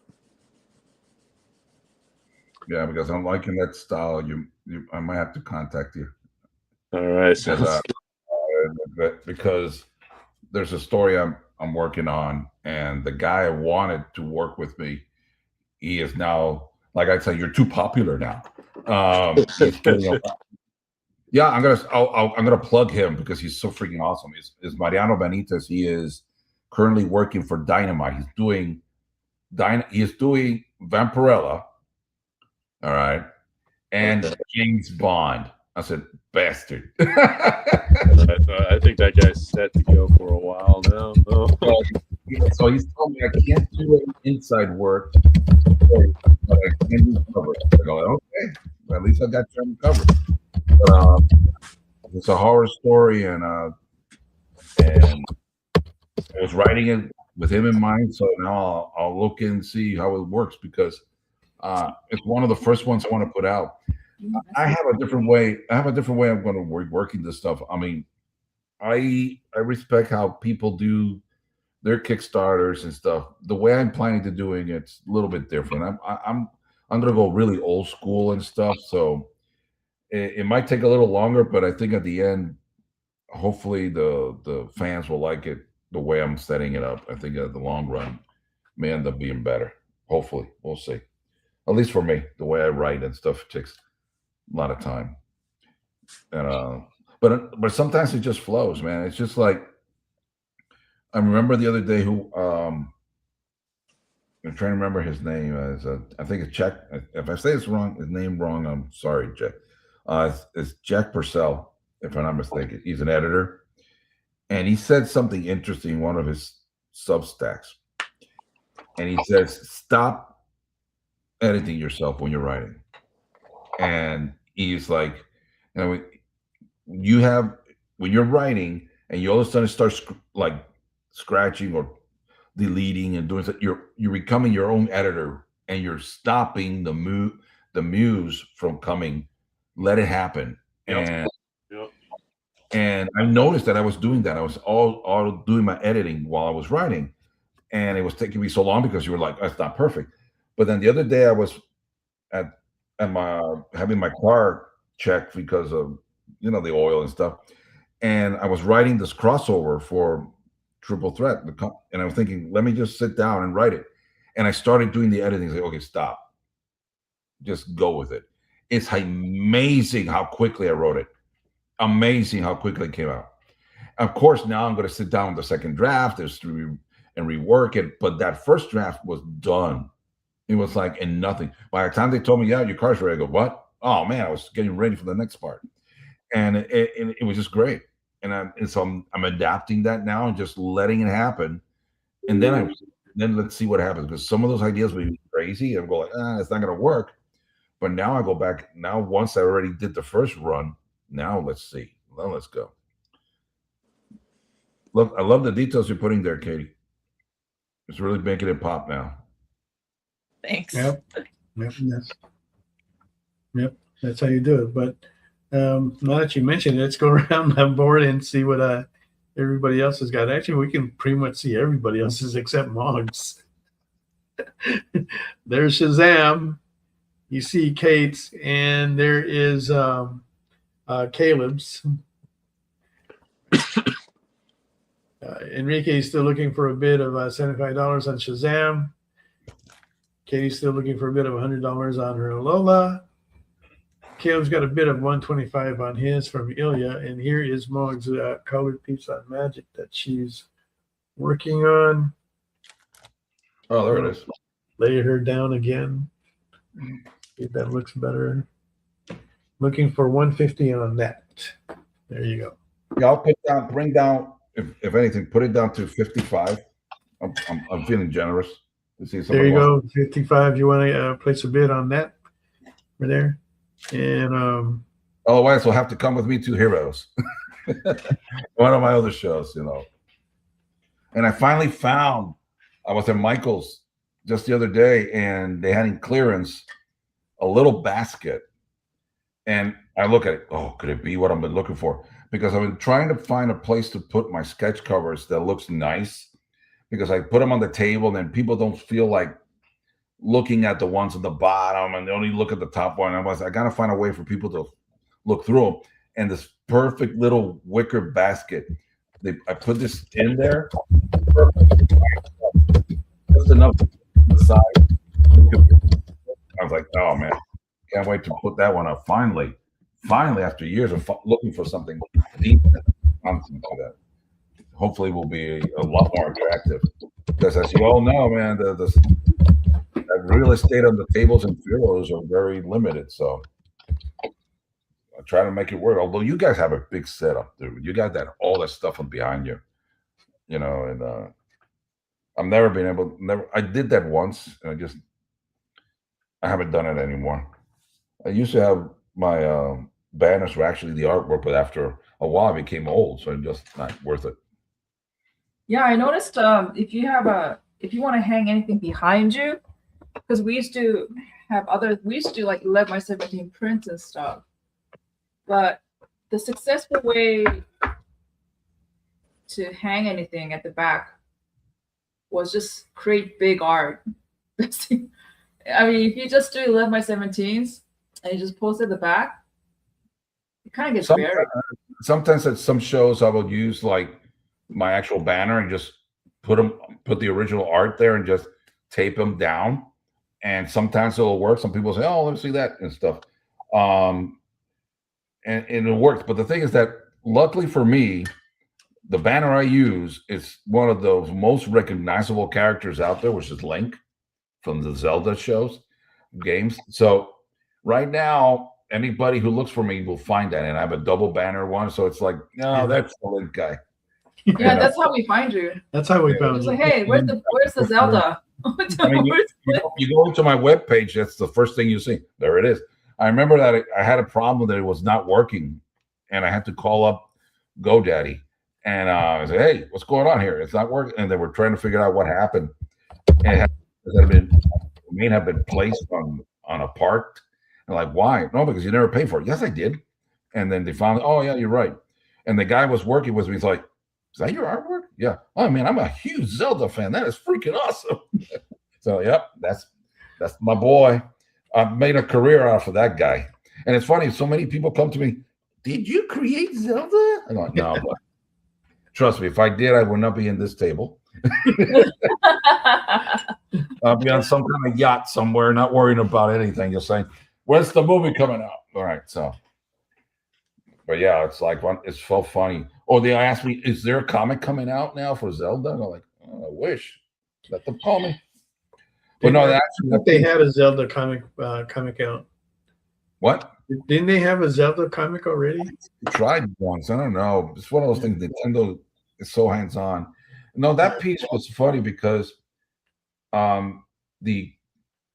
D: Yeah, because I'm liking that style. I might have to contact you.
B: All right.
D: Because there's a story I'm working on, and the guy I wanted to work with me, he is now, like I said, you're too popular now. Yeah, I'm gonna plug him because he's so freaking awesome. Is Mariano Benitez? He is currently working for Dynamite. He's doing Vampirella, all right, and James Bond. I said, bastard.
B: I think that guy's set to go for a while now. Oh.
D: So he's told me I can't do any inside work, but I can do cover. I go, okay, well, at least I got you covered. But it's a horror story, and I was writing it with him in mind. So now I'll look and see how it works, because it's one of the first ones I want to put out. I have a different way. I'm going to working this stuff. I mean, I respect how people do their Kickstarters and stuff. The way I'm planning to doing it's a little bit different. I'm going to go really old school and stuff. So it might take a little longer, but I think at the end, hopefully the fans will like it the way I'm setting it up. I think at the long run may end up being better. Hopefully, we'll see. At least for me, the way I write and stuff takes a lot of time. And but sometimes it just flows, man. It's just like, I remember the other day I'm trying to remember his name. I think it's Jack. If I say his name wrong, I'm sorry, Jack. It's Jack Purcell, if I'm not mistaken. He's an editor, and he said something interesting in one of his Substacks, and he says, "Stop editing yourself when you're writing." And he's like, when you're writing and you all of a sudden start like scratching or deleting and doing something, you're becoming your own editor, and you're stopping the muse from coming. Let it happen. Yep. And I noticed that I was doing that. I was all doing my editing while I was writing, and it was taking me so long because you were like, that's not perfect. But then the other day I was having my car checked because of the oil and stuff, and I was writing this crossover for Triple Threat, and I was thinking, let me just sit down and write it. And I started doing the editing. Like, okay, stop, just go with it. It's amazing how quickly I wrote it. Amazing how quickly it came out. Of course, now I'm going to sit down with the second draft and rework it. But that first draft was done. It was like in nothing. By the time they told me, yeah, your car's ready, I go, what? Oh, man, I was getting ready for the next part. And it was just great. And so I'm adapting that now and just letting it happen. And then let's see what happens. Because some of those ideas would be crazy. And go like, it's not going to work. But now I go back. Now, once I already did the first run, now let's see. Well, let's go. Look, I love the details you're putting there, Katie. It's really making it pop now.
C: Thanks.
A: Yep. That's how you do it. But now that you mentioned it, let's go around the board and see what everybody else has got. Actually, we can pretty much see everybody else's except Mog's. There's Shazam. You see Kate's, and there is Caleb's. Enrique is still looking for a bid of $75 on Shazam. Katie's still looking for a bid of $100 on her Lola. Caleb's got a bid of $125 on his from Ilya, and here is Mog's colored piece on Magic that she's working on.
D: Oh, there it is.
A: Lay her down again. See if that looks better. Looking for $150 on that. There you go.
D: Yeah, I'll bring down, if anything, put it down to 55. I'm feeling generous. To see
A: there you go, 55. You want to place a bid on that? Right there. And
D: Otherwise, will have to come with me to Heroes, one of my other shows, you know. And I finally found, I was at Michael's just the other day, and they had in clearance a little basket. And I look at it, oh, could it be what I've been looking for? Because I've been trying to find a place to put my sketch covers that looks nice, because I put them on the table and then people don't feel like looking at the ones at the bottom and they only look at the top one. I got to find a way for people to look through them. And this perfect little wicker basket, I put this in there, just enough to the side. I was like, oh man, can't wait to put that one up. Finally, after years of looking for something decent, for that. Hopefully, will be a lot more attractive. Because as you all know, man, the real estate on the tables and bureaus are very limited. So I try to make it work. Although you guys have a big setup, dude. You got all that stuff behind you, you know. And I've never been able. I did that once, and I haven't done it anymore. I used to have my banners were actually the artwork, but after a while, it became old, so it's just not worth it.
E: Yeah, I noticed if you want to hang anything behind you, because we used to do like 11 by 17 prints and stuff. But the successful way to hang anything at the back was just create big art. I mean, if you just do 11 by 17s and you just post it at the back, it kind of gets buried.
D: Sometimes at some shows I will use like my actual banner and just put the original art there and just tape them down. And sometimes it'll work. Some people say, oh, let me see that and stuff. And it works. But the thing is that luckily for me, the banner I use is one of the most recognizable characters out there, which is Link from the Zelda games. So right now, anybody who looks for me will find that. And I have a double banner one. So it's like, no, that's the Link guy.
E: Yeah, that's how we find you.
A: That's how we found
E: It's
A: you.
E: like, hey, where's the Zelda?
D: I mean, you go to my webpage, that's the first thing you see. There it is. I remember that I had a problem that it was not working, and I had to call up GoDaddy. And I said, hey, what's going on here? It's not working. And they were trying to figure out what happened. And it had been placed on a part. And like, why? No, because you never paid for it. Yes, I did. And then they found, oh, yeah, you're right. And the guy was working with me. He's like, is that your artwork? Yeah. Oh man, I'm a huge Zelda fan. That is freaking awesome. So yep, that's my boy. I've made a career out of that guy. And it's funny, so many people come to me, did you create Zelda? I'm like, no, but trust me, if I did, I would not be in this table. I'll be on some kind of yacht somewhere, not worrying about anything. Just saying, when's the movie coming out? All right, so. But yeah, it's like it's so funny. Or they ask me, is there a comic coming out now for Zelda? And I'm like, oh, I wish. Let them call me. But no,
A: they had a Zelda comic out.
D: What?
A: Didn't they have a Zelda comic already?
D: I tried once. I don't know. It's one of those things. Nintendo is so hands-on. No, that piece was funny because the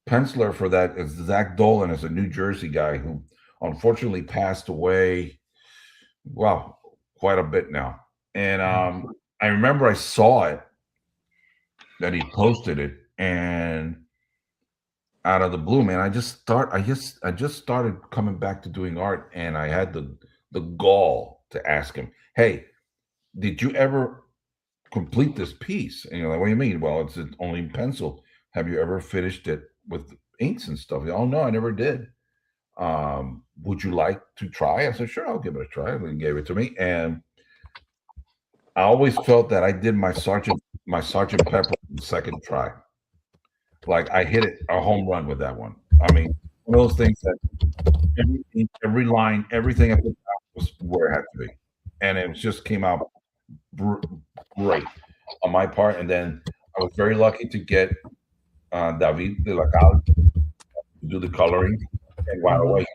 D: penciler for that is Zach Dolan, is a New Jersey guy who unfortunately passed away. Wow, quite a bit now. And I remember I saw it, that he posted it, and out of the blue, man, I just started coming back to doing art, and I had the gall to ask him, hey, did you ever complete this piece? And you're like, what do you mean? Well, it's only in pencil. Have you ever finished it with inks and stuff? Oh no, I never did. Would you like to try? I said, sure, I'll give it a try. And he gave it to me. And I always felt that I did my Sergeant Pepper second try. Like I hit it a home run with that one. I mean, one of those things that every line, everything I put out was where it had to be. And it just came out great on my part. And then I was very lucky to get David de la Cal to do the coloring. And right away,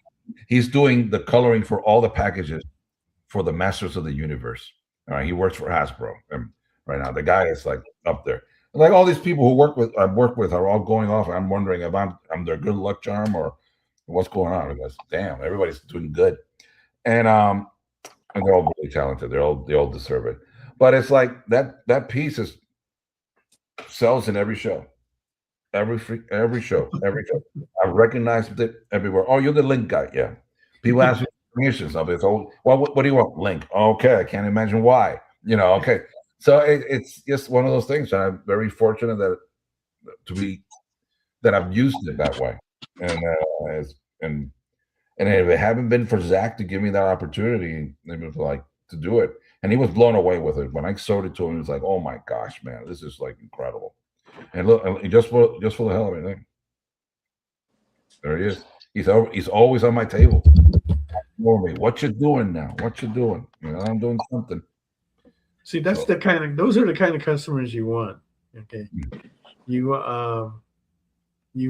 D: he's doing the coloring for all the packages for the Masters of the Universe. All right, he works for Hasbro, and right now the guy is like up there. Like all these people who I've worked with are all going off. I'm wondering if I'm their good luck charm or what's going on. Because damn, everybody's doing good. and they're all really talented. They all deserve it. But it's like that piece sells in every show. Every show. I recognized it everywhere. Oh, you're the link guy. Yeah. People ask me permissions of it. So, well, what do you want? Link. Okay. I can't imagine why. Okay. So it's just one of those things. And I'm very fortunate that I've used it that way. And if it hadn't been for Zach to give me that opportunity, it was like to do it. And he was blown away with it. When I showed it to him, he was like, "Oh my gosh, man, this is like incredible." And look, just for the hell of it, there he is. He's always on my table. For me, what you doing now? What you doing? I'm doing something.
A: See, those are the kind of customers you want. Okay, you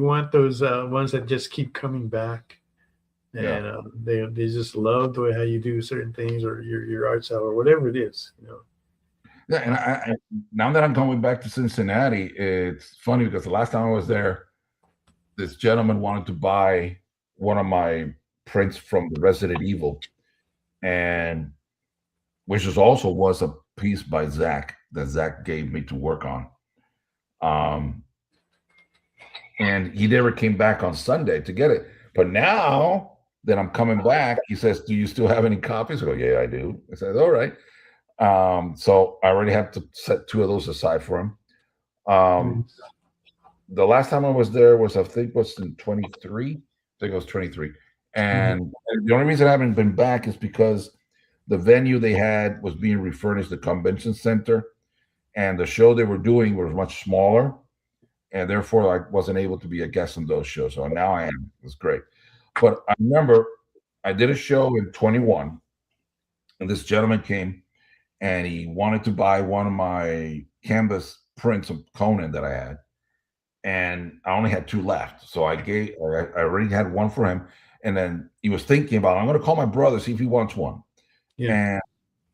A: want those ones that just keep coming back, and they just love the way how you do certain things or your art style or whatever it is.
D: Yeah, and I now that I'm going back to Cincinnati, it's funny because the last time I was there, this gentleman wanted to buy one of my prints from the Resident Evil, and which was a piece by Zach that Zach gave me to work on. And he never came back on Sunday to get it. But now that I'm coming back, he says, "Do you still have any copies?" I go, "Yeah, I do." I said, "All right." So I already have to set 2 of those aside for him. The last time I was there was, I think, in 23. I think it was 23. And the only reason I haven't been back is because the venue they had was being refurnished, the convention center, and the show they were doing was much smaller, and therefore I wasn't able to be a guest on those shows. So now I am. It's great. But I remember I did a show in 21, and this gentleman came, and he wanted to buy one of my canvas prints of Conan that I had, and I only had 2 left. So I already had one for him, and then he was thinking about, I'm going to call my brother, see if he wants one. Yeah.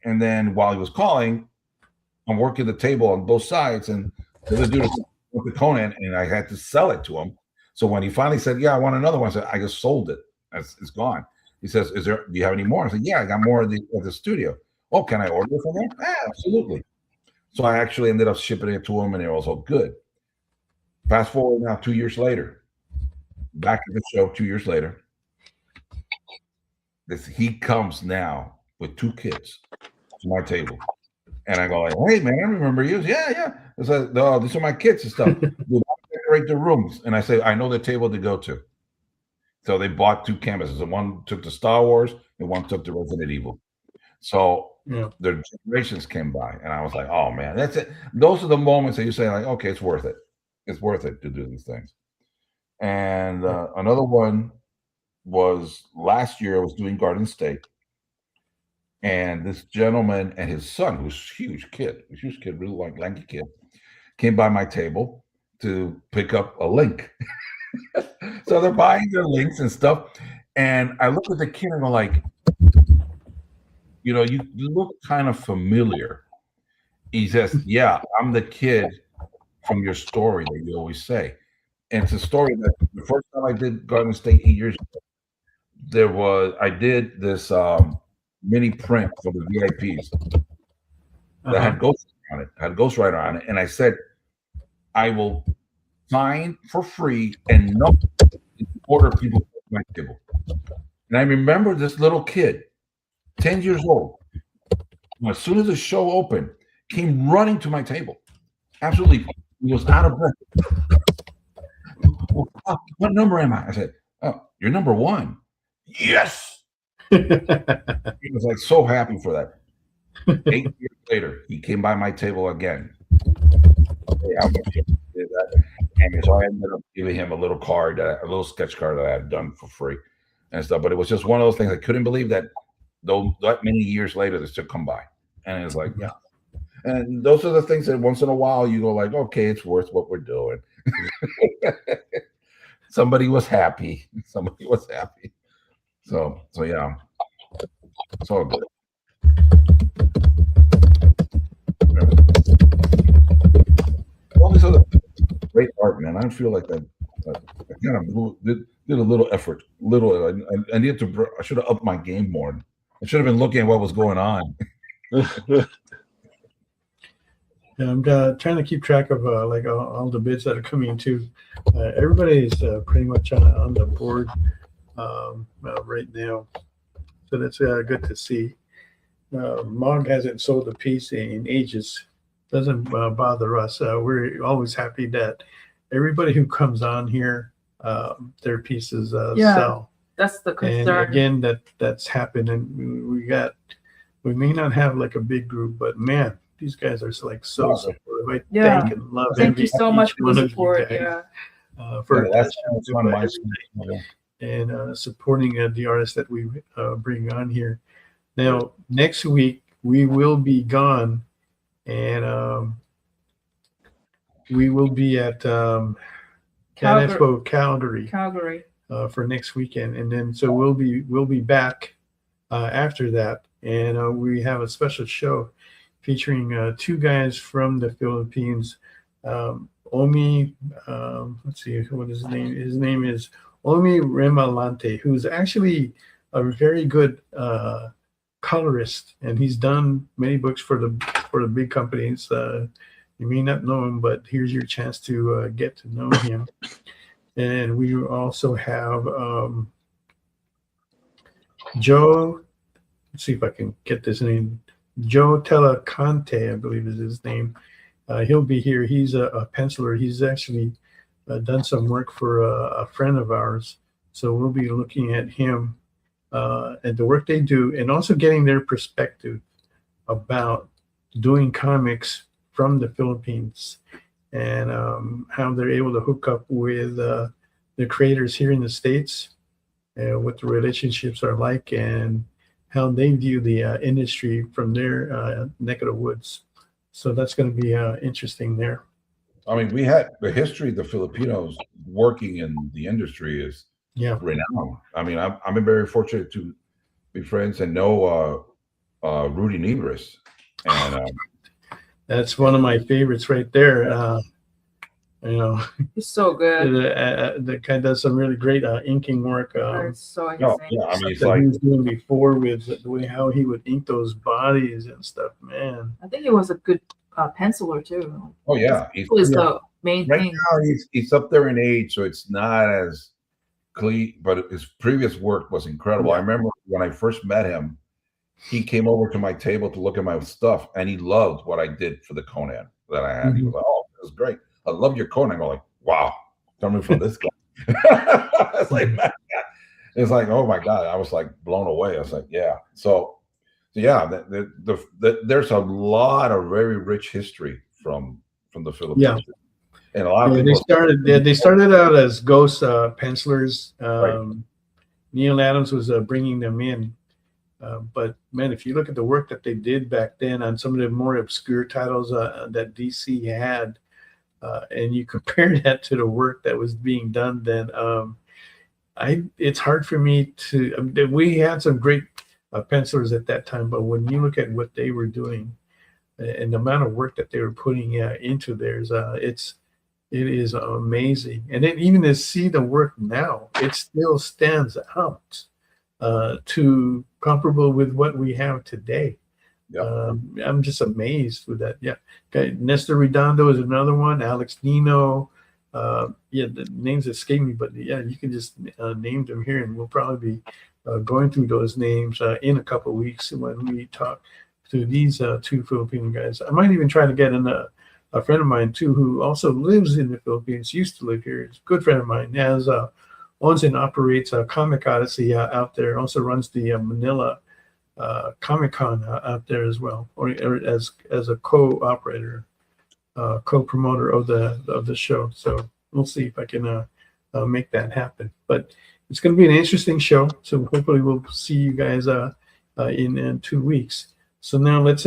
D: And then while he was calling, I'm working the table on both sides, and the other dude with the Conan, and I had to sell it to him. So when he finally said, "Yeah, I want another one," I said, "I just sold it. It's gone." He says, do you have any more?" I said, "Yeah, I got more of the studio." "Oh, can I order it from there?" Absolutely. So I actually ended up shipping it to him, and it was all good. Fast forward now 2 years later, back to the show 2 years later. He comes now with 2 kids to my table. And I go like, "Hey, man, I remember you." Yeah. I said, "No, these are my kids and stuff. We'll decorate the rooms." And I say, "I know the table to go to." So they bought 2 canvases. And one took the Star Wars and one took the Resident Evil. So their generations came by. And I was like, "Oh, man, that's it." Those are the moments that you say, like, okay, it's worth it. It's worth it to do these things. And another one was last year, I was doing Garden State. And this gentleman and his son, who's a huge kid, really like lanky kid, came by my table to pick up a link. So they're buying their links and stuff. And I look at the kid and I'm like, you look kind of familiar. He says, "Yeah, I'm the kid from your story that you always say." And it's a story that the first time I did Garden State 8 years ago, I did this mini print for the VIPs that had ghostwriter on it, and I said, "I will sign for free and no order people to my table." And I remember this little kid, 10 years old, as soon as the show opened, came running to my table. Absolutely, he was out of breath. "What number am I?" I said, "Oh, you're number 1." "Yes." He was like so happy for that. 8 years later, he came by my table again. And so I ended up giving him a little sketch card that I had done for free and stuff. But it was just one of those things I couldn't believe that that many years later this took come by. And it was like, yeah. And those are the things that once in a while you go like, okay, it's worth what we're doing. Somebody was happy. So yeah. It's all good. All this other great art, man. I feel like I kind of did a little effort. I should have upped my game more. I should have been looking at what was going on.
A: Yeah, I'm trying to keep track of like all the bids that are coming in too. Everybody is pretty much on the board right now, so that's good to see. Mog hasn't sold a piece in ages. Doesn't bother us. We're always happy that everybody who comes on here, their pieces sell.
E: That's the
A: And
E: concern.
A: again, that's happened, and we may not have like a big group, but man, these guys are like so supportive. I
E: Yeah.
A: thank and love
E: Thank you so much for
A: one
E: the
A: of you
E: support.
A: guys,
E: Yeah.
A: for
D: That's
A: passion
D: one of
A: about
D: my
A: everything and supporting the artists that we bring on here. Now, next week we will be gone, and we will be at Expo Calgary for next weekend, and then so we'll be back after that, and we have a special show featuring two guys from the Philippines. Omi, let's see what his name. His name is Omi Remalante, who's actually a very good colorist, and he's done many books for the big companies. You may not know him, but here's your chance to get to know him. And we also have Joe. Let's see if I can get this name. Joe Telacante, I believe is his name. He'll be here. He's a penciler. He's actually done some work for a friend of ours. So we'll be looking at him and the work they do, and also getting their perspective about doing comics from the Philippines, and how they're able to hook up with the creators here in the States, what the relationships are like, and how they view the industry from their neck of the woods. So that's going to be interesting there.
D: I mean, we had the history of the Filipinos working in the industry is renowned. I mean, I've been very fortunate to be friends and know Rudy Negris, and
A: that's one of my favorites right there.
E: He's so good.
A: The guy does some really great inking work.
E: So insane.
D: I mean, it's
A: that
D: like
A: he was doing before with the way how he would ink those bodies and stuff. Man,
E: I think he was a good penciler too.
D: oh yeah,
E: He's the main
D: right
E: thing.
D: now he's up there in age, so it's not as clean. But his previous work was incredible. I remember when I first met him, he came over to my table to look at my stuff, and he loved what I did for the Conan that I had. He was like, "Oh, this is great. I love your Conan." I'm like, "Wow, coming from this guy." It's like, man, it's like, oh my god, I was like blown away. I was like, yeah. So yeah, there's a lot of very rich history from the Philippines.
A: Yeah.
D: And a lot of
A: they
D: people
A: started out as ghost pencilers.
D: Right.
A: Neil Adams was bringing them in, but man, if you look at the work that they did back then on some of the more obscure titles that DC had, and you compare that to the work that was being done then, it's hard for me to. We had some great pencilers at that time, but when you look at what they were doing and the amount of work that they were putting into theirs, it is amazing. And then even to see the work now, it still stands out to comparable with what we have today.
D: Yeah.
A: I'm just amazed with that. Yeah. Okay. Nestor Redondo is another one. Alex Nino. The names escape me, but yeah, you can just name them here, and we'll probably be going through those names in a couple of weeks when we talk to these two Filipino guys. I might even try to get in a friend of mine too, who also lives in the Philippines, used to live here. It's a good friend of mine. Owns and operates Comic Odyssey out there. Also runs the Manila Comic-Con out there as well, or as a co-operator, co-promoter of the show. So we'll see if I can make that happen. But it's going to be an interesting show. So hopefully we'll see you guys in 2 weeks. So now let's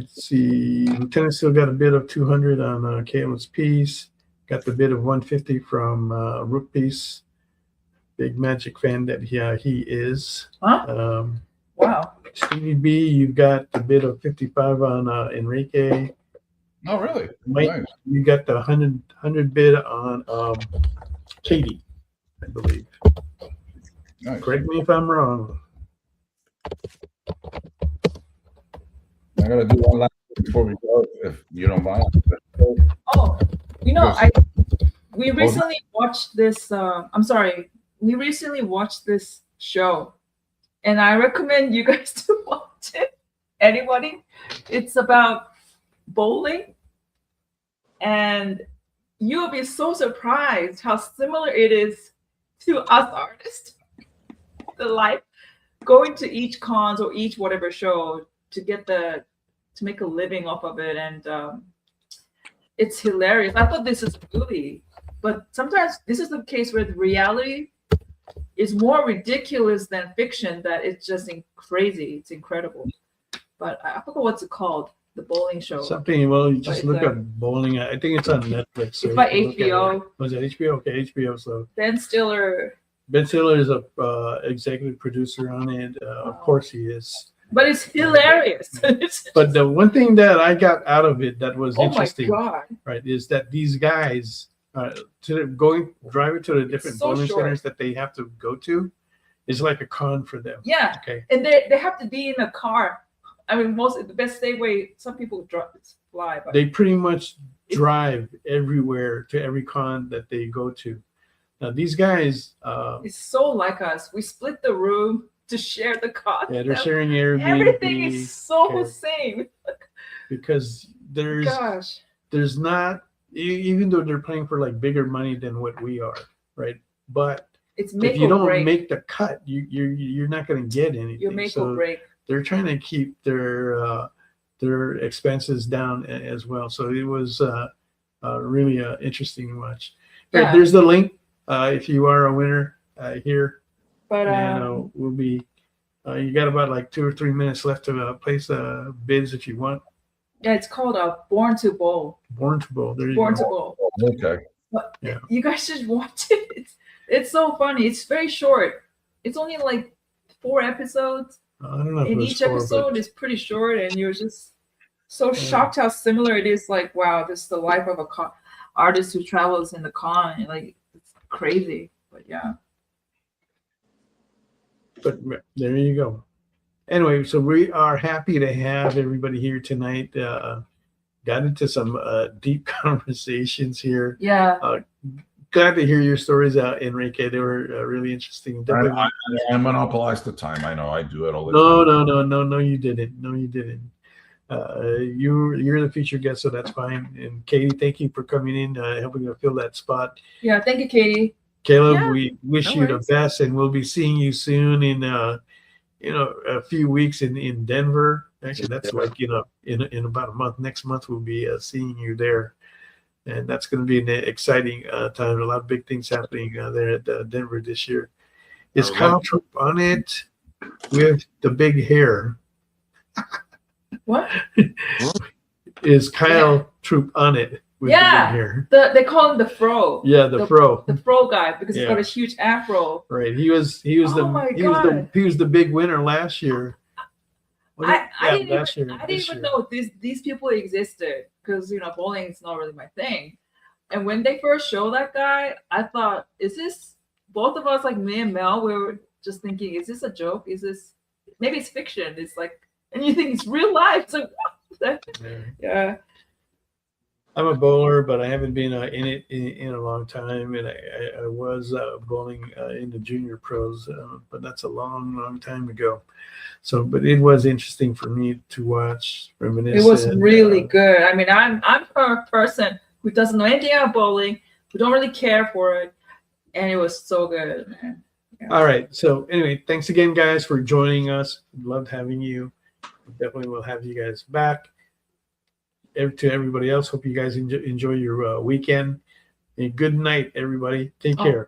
A: see. Lieutenant still got a bid of 200 on Caleb's piece. Got the bid of 150 from Rook Piece. Big Magic fan that he is.
E: Huh? Wow.
A: Stevie B, you've got the bid of 55 on Enrique.
D: Oh, really?
A: Mike,
D: Nice.
A: you got the 100 bid on Katie, I believe.
D: Nice.
A: Correct me if I'm wrong.
D: I gotta do one last thing before we go, if you don't mind.
E: Oh, you know,
D: Yes.
E: we recently watched this. I'm sorry, we recently watched this show, and I recommend you guys to watch it. Anybody? It's about bowling, and you'll be so surprised how similar it is to us artists. The life going to each cons or each whatever show to make a living off of it, and it's hilarious. I thought this is a movie, but sometimes this is the case where the reality is more ridiculous than fiction. That it's just crazy. It's incredible. But I forgot what's it called. The bowling show.
A: Something. Well, you just
E: But
A: look
E: it's
A: up bowling. I think it's on Netflix. So
E: It's by
A: you can look at it.
E: HBO.
A: Was it HBO? Okay, HBO. So
E: Ben Stiller.
A: Ben Stiller is a executive producer on it. Of course he is.
E: But it's hilarious.
A: But the one thing that I got out of it that was
E: Oh my
A: interesting,
E: god.
A: right, is that these guys driving to the different
E: so
A: bowling
E: short.
A: centers that they have to go to is like a con for them.
E: Yeah,
A: Okay.
E: and they have to be in a car. I mean, the best way. Some people fly, but
A: They pretty much drive everywhere to every con that they go to. Now these guys,
E: it's so like us. We split the room to share the car.
A: yeah, they're sharing Airbnb.
E: Everything is so
A: Okay.
E: same.
A: Because
E: Gosh.
A: there's not, even though they're playing for like bigger money than what we are, right? But
E: It's make
A: if you
E: or
A: don't
E: break.
A: make the cut, you're not going to get anything.
E: You make
A: So
E: or break.
A: they're trying to keep their expenses down as well. So it was really interesting to watch.
E: Yeah.
A: There's the link if you are a winner here,
E: But
A: and we'll be. You got about like 2 or 3 minutes left to place bids if you want.
E: yeah, it's called Born to Bowl.
A: Born to Bowl. There you
E: Born
A: go.
E: to Bowl.
D: Okay.
E: But
A: Yeah.
E: you guys should watch it. It's so funny. It's very short. It's only like 4 episodes.
A: I don't know if it
E: And
A: was
E: each
A: 4,
E: episode
A: but
E: is pretty short, and you're just so shocked how similar it is. Like, wow, this is the life of a artist who travels in the con. And, like, it's crazy. But yeah.
A: but there you go. Anyway, so we are happy to have everybody here tonight. Got into some deep conversations here.
E: Yeah.
A: Glad to hear your stories, Enrique. They were really interesting. Definitely.
D: I monopolize the time. I know I do it all the
A: No,
D: time.
A: no, you didn't. No, you didn't. You're the featured guest, so that's fine. And Katie, thank you for coming in, helping to fill that spot.
E: Yeah. Thank you, Katie.
A: Caleb,
C: Yeah,
A: we wish
C: no
A: you the
C: worries.
A: best, and we'll be seeing you soon in a few weeks in Denver. Actually, that's like in about a month. Next month we'll be seeing you there, and that's going to be an exciting time. A lot of big things happening there at Denver this year. Is Kyle Troop on it with the big hair?
E: What?
A: Is Kyle Troop on it with the big
E: Yeah.
A: hair?
E: They call him the Fro.
A: Yeah, the fro.
E: The Fro guy, because he's
A: Yeah.
E: got a huge afro.
A: Right. He was
E: Oh my God.
A: he was the big winner last year. Was it?
E: I didn't
A: last
E: even,
A: year.
E: I didn't
A: this
E: even
A: year.
E: know these people existed, because bowling is not really my thing. And when they first showed that guy, I thought, is this both of us, like me and Mel? We were just thinking, is this a joke? Is this maybe it's fiction? It's like, and you think it's real life. It's like, what?
A: Yeah.
E: Yeah.
A: I'm a bowler, but I haven't been in it in a long time, and I was bowling in the junior pros, but that's a long time ago. So, but it was interesting for me to watch, reminisce.
E: It was
A: and,
E: really good. I mean, I'm a person who doesn't know anything about bowling, who don't really care for it, and it was so good, man. Yeah.
A: All right. So anyway, thanks again, guys, for joining us. Loved having you. Definitely will have you guys back. To everybody else, hope you guys enjoy your weekend. And good night, everybody. Take care.